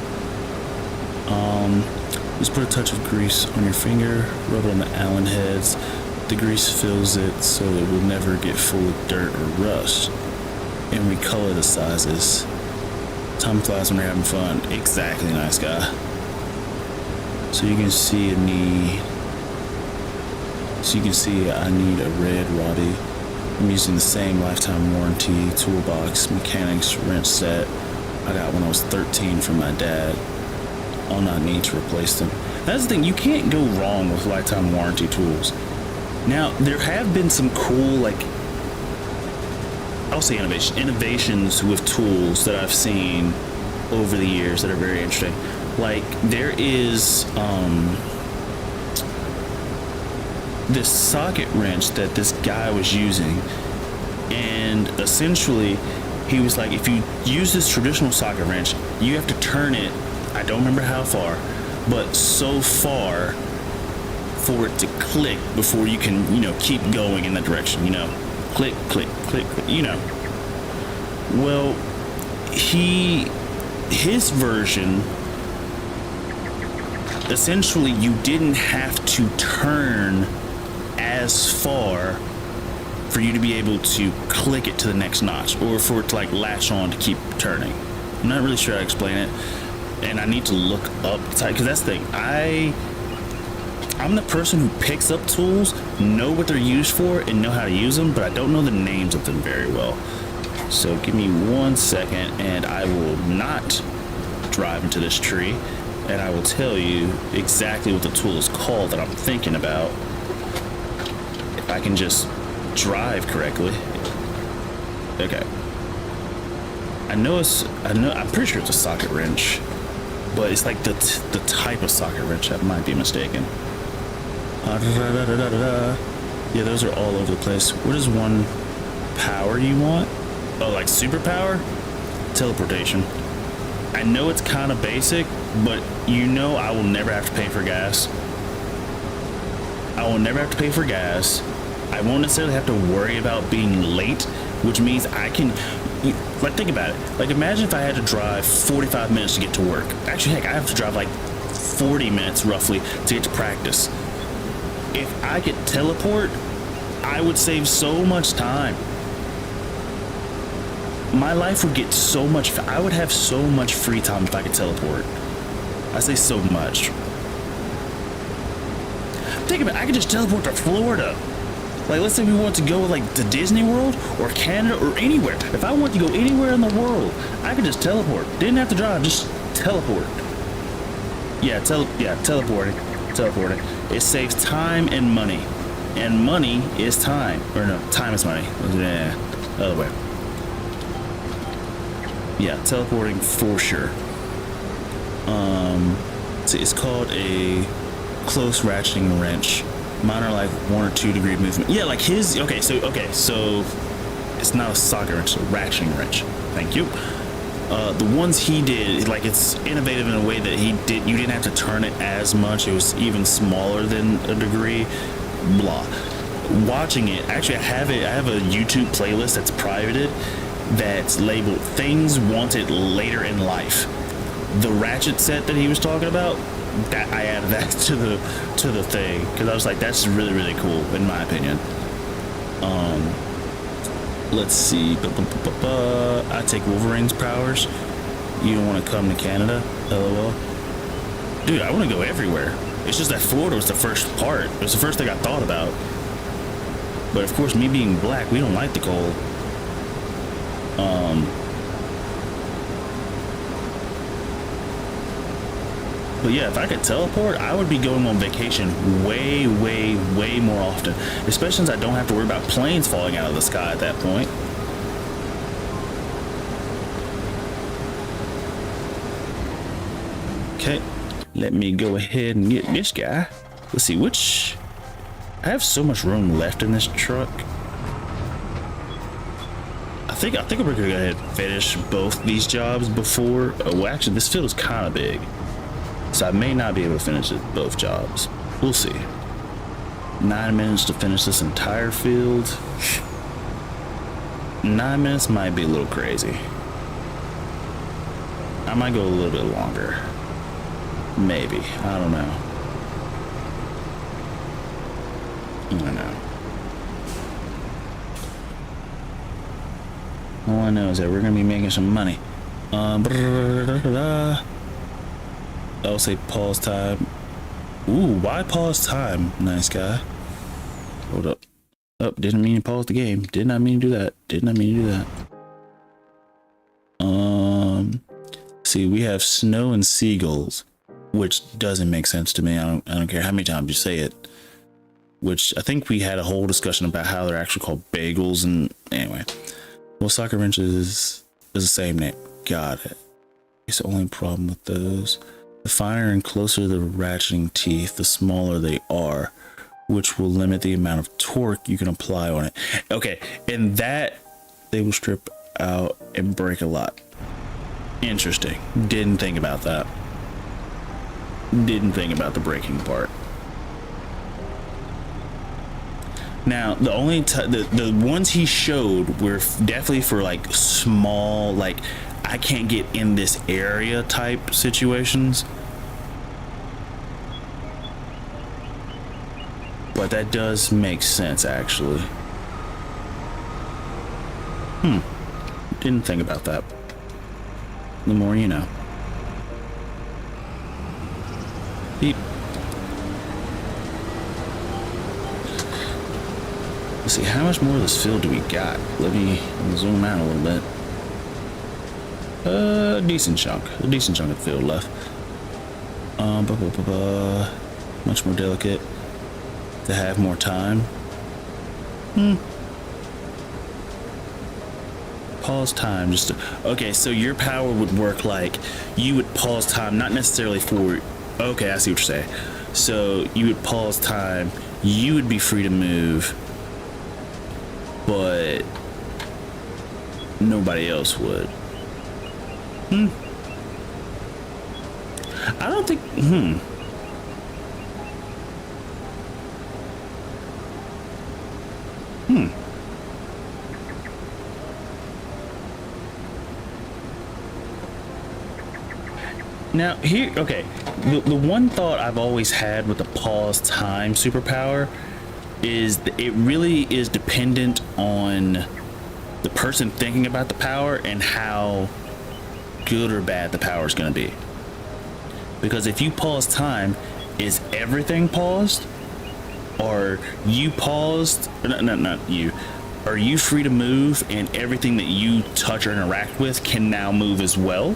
Just put a touch of grease on your finger, rub it on the Allen heads. The grease fills it so it will never get full of dirt or rust. And we color the sizes. Time flies when you're having fun. Exactly, nice guy. So you can see I need a red Roddy. I'm using the same lifetime warranty toolbox mechanics wrench set I got when I was 13 from my dad. I'll not need to replace them. That's the thing, you can't go wrong with lifetime warranty tools. Now, there have been some cool, like, I'll say innovations with tools that I've seen over the years that are very interesting. Like, there is this socket wrench that this guy was using, and essentially he was like, if you use this traditional socket wrench, you have to turn it, I don't remember how far, but so far for it to click before you can, you know, keep going in that direction, you know, click, click, click, click, you know. Well, his version, essentially you didn't have to turn as far for you to be able to click it to the next notch, or for it to like latch on to keep turning. I'm not really sure how to explain it, and I need to look up because that's the thing. I'm the person who picks up tools, know what they're used for, and know how to use them, but I don't know the names of them very well. So give me 1 second, and I will not drive into this tree, and I will tell you exactly what the tool is called that I'm thinking about. If I can just drive correctly. Okay. I'm pretty sure it's a socket wrench, but it's like the type of socket wrench. I might be mistaken. Yeah, those are all over the place. What is one power you want? Oh, like superpower? Teleportation. I know it's kind of basic, but you know I will never have to pay for gas. I will never have to pay for gas. I won't necessarily have to worry about being late, which means I can, like, think about it. Like, imagine if I had to drive 45 minutes to get to work. Actually, heck, I have to drive like 40 minutes roughly to get to practice. If I could teleport, I would save so much time. My life would get so much, I would have so much free time if I could teleport. I say so much. Think about it, I could just teleport to Florida. Like, let's say we want to go like to Disney World or Canada or anywhere. If I want to go anywhere in the world, I could just teleport. Didn't have to drive, just teleport. Yeah, teleporting. It saves time and money. And money is time. Or no, time is money. Yeah, other way. Yeah, teleporting for sure. See, it's called a close ratcheting wrench. Mine are like 1 or 2 degree movement. Yeah, like his. Okay, so it's not a socket wrench, it's a ratcheting wrench. Thank you. The ones he did, like, it's innovative in a way that you didn't have to turn it as much. It was even smaller than a degree. Blah. Watching it, actually, I have a YouTube playlist that's privated that's labeled "Things Wanted Later in Life." The ratchet set that he was talking about, that I added that to the thing because I was like, that's really, really cool in my opinion. Let's see. I take Wolverine's powers. You don't want to come to Canada? LOL. Dude, I want to go everywhere. It's just that Florida was the first part. It was the first thing I thought about. But of course, me being black, we don't like the cold. But yeah, if I could teleport, I would be going on vacation way, way, way more often. Especially since I don't have to worry about planes falling out of the sky at that point. Okay, let me go ahead and get this guy. Let's see, I have so much room left in this truck. I think we're gonna go ahead and finish both these jobs before. Oh, well, actually, this field is kind of big. So I may not be able to finish both jobs. We'll see. 9 minutes to finish this entire field. 9 minutes might be a little crazy. I might go a little bit longer. Maybe. I don't know. All I know is that we're going to be making some money. I'll say pause time. Ooh, why pause time? Nice guy. Hold up. Oh, didn't mean to pause the game. Did not mean to do that. Did not mean to do that. See, we have snow and seagulls, which doesn't make sense to me. I don't care how many times you say it. Which I think we had a whole discussion about how they're actually called bagels, and anyway. Well, socket wrenches is the same name. Got it. It's the only problem with those. The finer and closer the ratcheting teeth, the smaller they are, which will limit the amount of torque you can apply on it. Okay, and that they will strip out and break a lot. Interesting. Didn't think about that. Didn't think about the breaking part. Now, the only the ones he showed were definitely for like small, like I can't get in this area type situations. But that does make sense, actually. Didn't think about that. The more you know. Beep. Let's see, how much more of this field do we got? Let me zoom out a little bit. A decent chunk of the field left. Much more delicate to have more time. Pause time, just to, okay, so your power would work like you would pause time, not necessarily for, okay, I see what you're saying. So you would pause time, you would be free to move, but nobody else would. I don't think, Now here, okay, the one thought I've always had with the pause time superpower is that it really is dependent on the person thinking about the power and how good or bad the power is going to be. Because if you pause time, is everything paused? Or you paused, not you, are you free to move and everything that you touch or interact with can now move as well?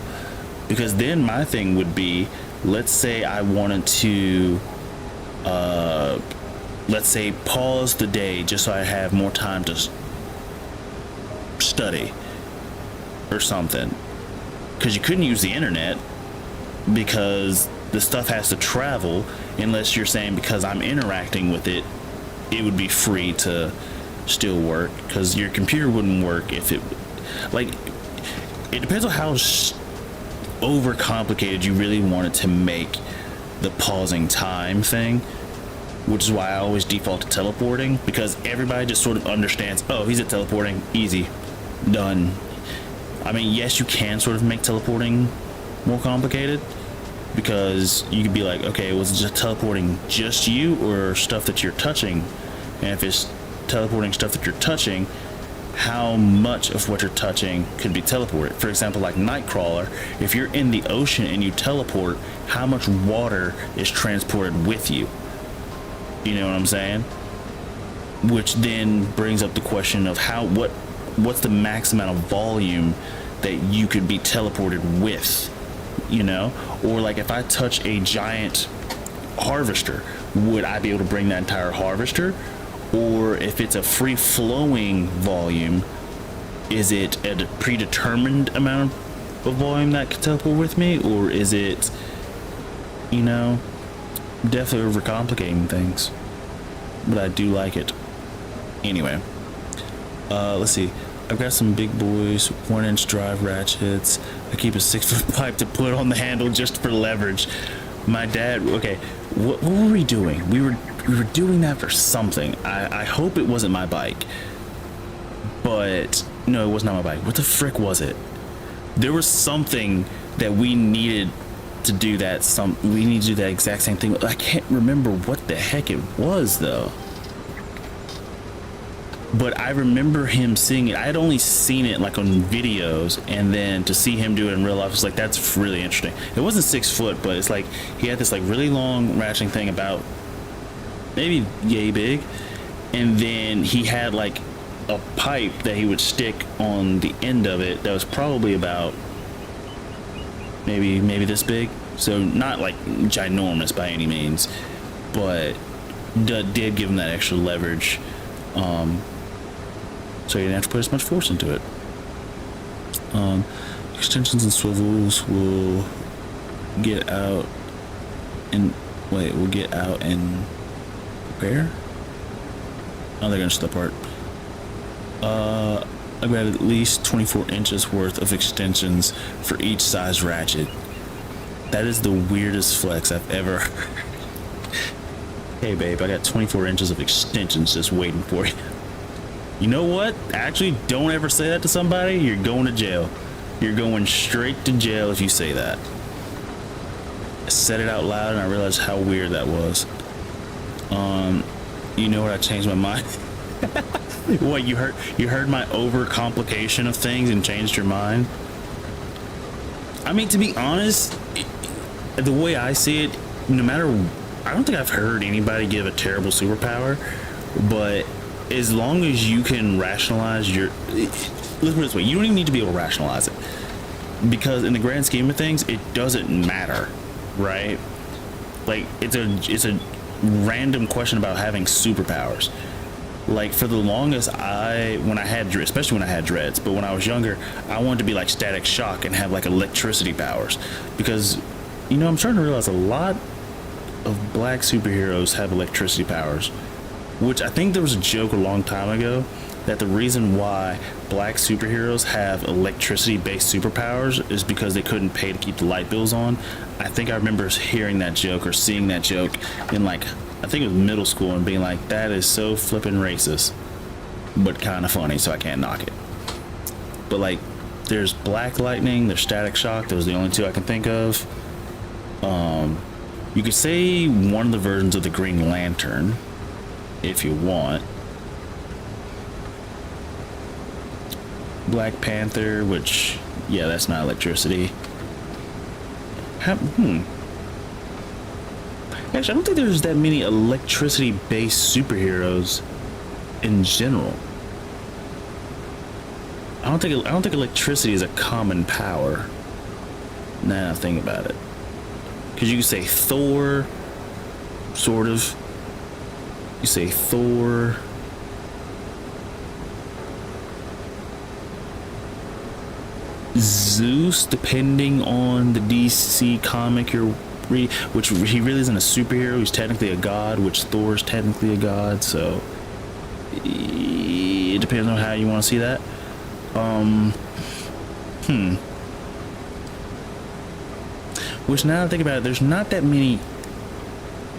Because then my thing would be, let's say I wanted to, let's say pause the day just so I have more time to study or something. Because you couldn't use the internet because the stuff has to travel, unless you're saying because I'm interacting with it, it would be free to still work. Because your computer wouldn't work if it, like, it depends on how overcomplicated you really wanted to make the pausing time thing, which is why I always default to teleporting, because everybody just sort of understands, oh, he's at teleporting, easy, done. I mean, yes, you can sort of make teleporting more complicated, because you could be like, okay, was it just teleporting just you or stuff that you're touching? And if it's teleporting stuff that you're touching, how much of what you're touching could be teleported? For example, like Nightcrawler, if you're in the ocean and you teleport, how much water is transported with you? You know what I'm saying? Which then brings up the question of what's the max amount of volume that you could be teleported with, you know? Or like if I touch a giant harvester, would I be able to bring that entire harvester? Or if it's a free-flowing volume, is it a predetermined amount of volume that could teleport with me? Or is it, you know, definitely overcomplicating things? But I do like it. Anyway, let's see. I've got some big boys, 1-inch drive ratchets. I keep a 6-foot pipe to put on the handle just for leverage. My dad, okay, what were we doing? We were doing that for something. I hope it wasn't my bike. But no, it was not my bike. What the frick was it? There was something that we needed to do that we need to do that exact same thing. I can't remember what the heck it was though. But I remember him seeing it. I had only seen it like on videos, and then to see him do it in real life was like, that's really interesting. It wasn't 6 foot, but it's like he had this like really long ratcheting thing about maybe yay big, and then he had like a pipe that he would stick on the end of it that was probably about maybe this big, so not like ginormous by any means, but did give him that extra leverage, so you didn't have to put as much force into it. Extensions and swivels will get out and repair? Oh, they're gonna split apart. I've got at least 24 inches worth of extensions for each size ratchet. That is the weirdest flex I've ever heard. Hey babe, I got 24 inches of extensions just waiting for you. You know what? Actually, don't ever say that to somebody. You're going to jail. You're going straight to jail if you say that. I said it out loud and I realized how weird that was. You know what? I changed my mind. What, you heard my overcomplication of things and changed your mind? I mean, to be honest, the way I see it, no matter, I don't think I've heard anybody give a terrible superpower, but as long as you can rationalize your, let's put it this way, you don't even need to be able to rationalize it, because in the grand scheme of things, it doesn't matter, right? Like, it's a random question about having superpowers. Like, for the longest, especially when I had dreads, but when I was younger, I wanted to be like Static Shock and have like electricity powers, because, you know, I'm starting to realize a lot of black superheroes have electricity powers, which I think there was a joke a long time ago that the reason why black superheroes have electricity based superpowers is because they couldn't pay to keep the light bills on. I think I remember hearing that joke or seeing that joke in, like, I think it was middle school, and being like, that is so flippin' racist, but kind of funny, so I can't knock it. But like, there's Black Lightning, there's Static Shock. Those are the only two I can think of. You could say one of the versions of the Green Lantern if you want. Black Panther, which, yeah, that's not electricity. Actually, I don't think there's that many electricity-based superheroes in general. I don't think electricity is a common power. Now I think about it, because you could say Thor, sort of. You say Thor. Zeus, depending on the DC comic you're which he really isn't a superhero, he's technically a god, which Thor's technically a god, so it depends on how you want to see that. Which, now that I think about it, there's not that many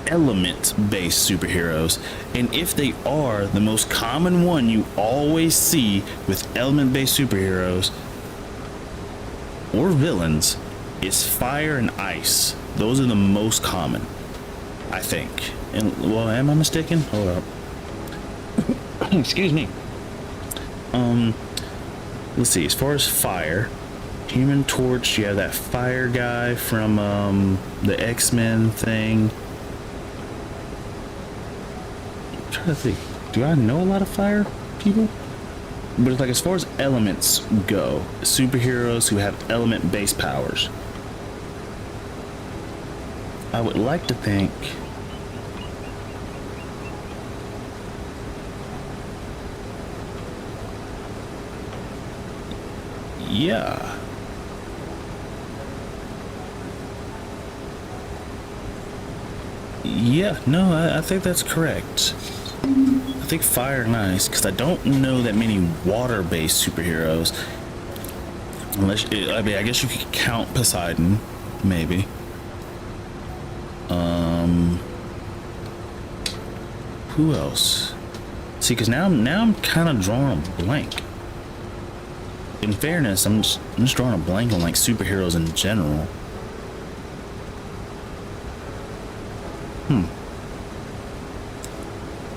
element-based superheroes, and if they are, the most common one you always see with element-based superheroes or villains is fire and ice. Those are the most common, I think. And, well, am I mistaken? Hold up. Excuse me. Let's see. As far as fire, Human Torch, you have that fire guy from the X-Men thing. I'm trying to think. Do I know a lot of fire people? But it's like, as far as elements go, superheroes who have element-based powers, I would like to think yeah. Yeah, no, I think that's correct. I think fire and ice, because I don't know that many water-based superheroes. Unless, I mean, I guess you could count Poseidon, maybe. Who else? See, because now I'm kind of drawing a blank. In fairness, I'm just drawing a blank on like superheroes in general.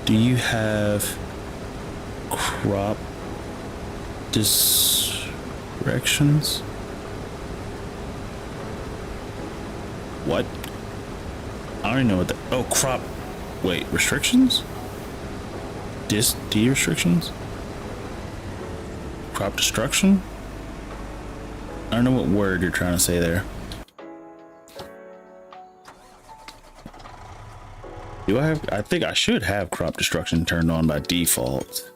Do you have crop directions? What? I don't even know what that. Oh, crop. Wait, restrictions? D restrictions? Crop destruction? I don't know what word you're trying to say there. Do I have? I think I should have crop destruction turned on by default.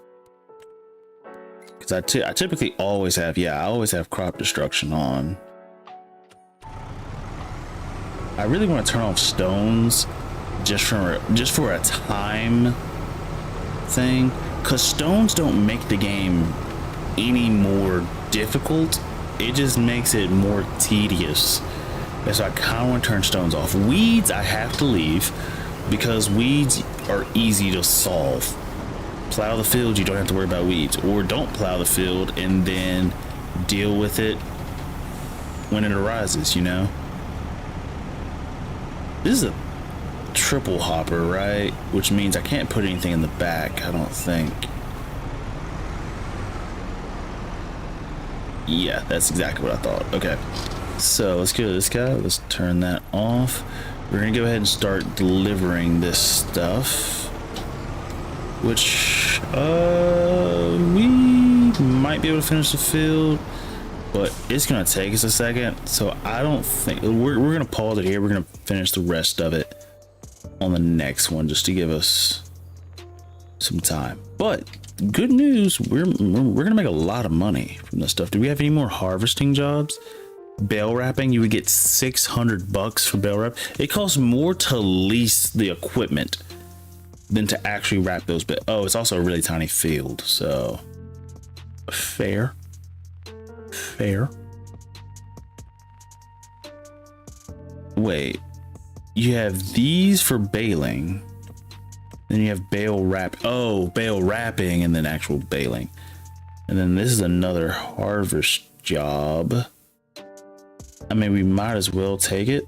Because I typically always have, I always have crop destruction on. I really want to turn off stones just for a time thing, because stones don't make the game any more difficult. It just makes it more tedious. And so I kind of want to turn stones off. Weeds I have to leave. because weeds are easy to solve. Plow the field, you don't have to worry about weeds, or don't plow the field and then deal with it when it arises, you know. This is a triple hopper, right? Which means I can't put anything in the back, I don't think. Yeah, that's exactly what I thought. Okay, so let's go to this guy. Let's turn that off. We're gonna go ahead and start delivering this stuff, which we might be able to finish the field, but it's gonna take us a second. So I don't think we're gonna pause it here. We're gonna finish the rest of it on the next one just to give us some time. But good news, we're gonna make a lot of money from this stuff. Do we have any more harvesting jobs? Bale wrapping, you would get $600 for bale wrap. It costs more to lease the equipment than to actually wrap those bales. Oh, it's also a really tiny field, so fair. Wait, you have these for baling, then you have bale wrap. Oh, bale wrapping and then actual baling, and then this is another harvest job. I mean, we might as well take it.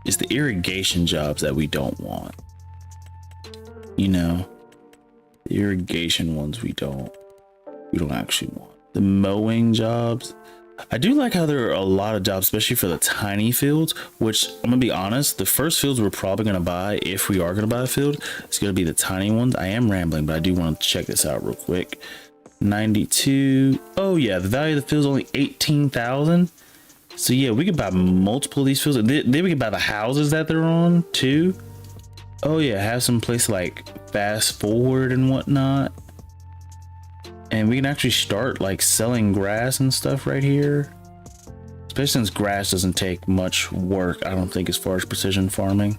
It's the irrigation jobs that we don't want, you know. The irrigation ones we don't actually want. The mowing jobs, I do like how there are a lot of jobs, especially for the tiny fields, which I'm gonna be honest, the first fields we're probably gonna buy, if we are gonna buy a field, it's gonna be the tiny ones. I am rambling, but I do want to check this out real quick. 92. Oh yeah, the value of the field is only 18,000. So yeah, we could buy multiple of these fields. Then we could buy the houses that they're on too. Oh yeah, have some place like fast forward and whatnot, and we can actually start like selling grass and stuff right here, especially since grass doesn't take much work, I don't think, as far as precision farming.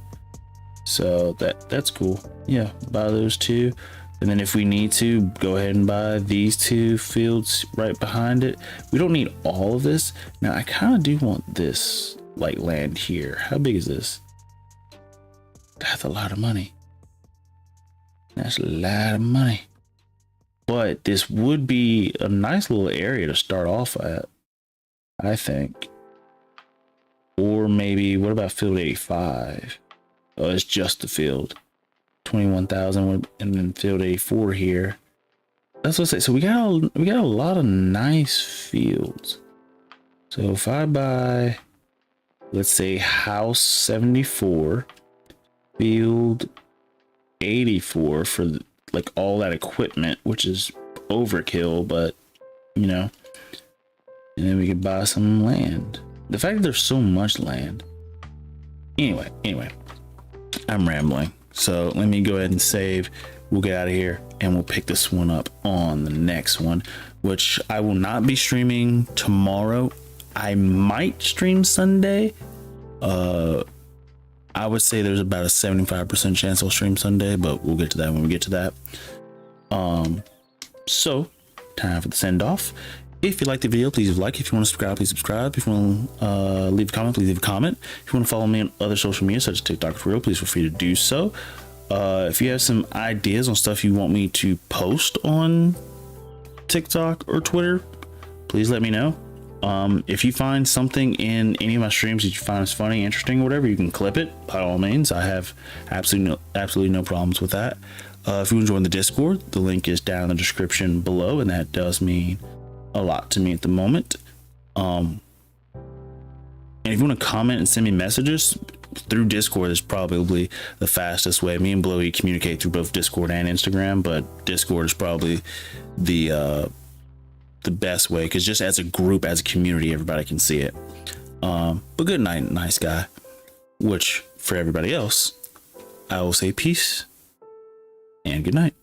So that's cool. Yeah, buy those two. And then if we need to, go ahead and buy these two fields right behind it. We don't need all of this. Now, I kind of do want this like land here. How big is this? That's a lot of money. That's a lot of money. But this would be a nice little area to start off at, I think. Or maybe, what about field 85? Oh, it's just the field. 21,000, and then field 84 here. That's what I say. So we got a lot of nice fields. So if I buy, let's say, house 74, field 84 for like all that equipment, which is overkill, but you know, and then we could buy some land. The fact that there's so much land. Anyway, I'm rambling. So let me go ahead and save. We'll get out of here and we'll pick this one up on the next one, which I will not be streaming tomorrow. I might stream Sunday. I would say there's about a 75% chance I'll stream Sunday, but we'll get to that when we get to that. So time for the send off. If you like the video, please like. If you want to subscribe, please subscribe. If you want to leave a comment, please leave a comment. If you want to follow me on other social media such as TikTok for real, please feel free to do so. If you have some ideas on stuff you want me to post on TikTok or Twitter, please let me know. If you find something in any of my streams that you find is funny, interesting, or whatever, you can clip it by all means. I have absolutely no problems with that. If you want to join the Discord, the link is down in the description below, and that does mean a lot to me at the moment. And if you want to comment and send me messages through Discord, is probably the fastest way. Me and Blowy communicate through both Discord and Instagram, but Discord is probably the best way, because just as a group, as a community, everybody can see it. But good night, nice guy. Which for everybody else, I will say peace and good night.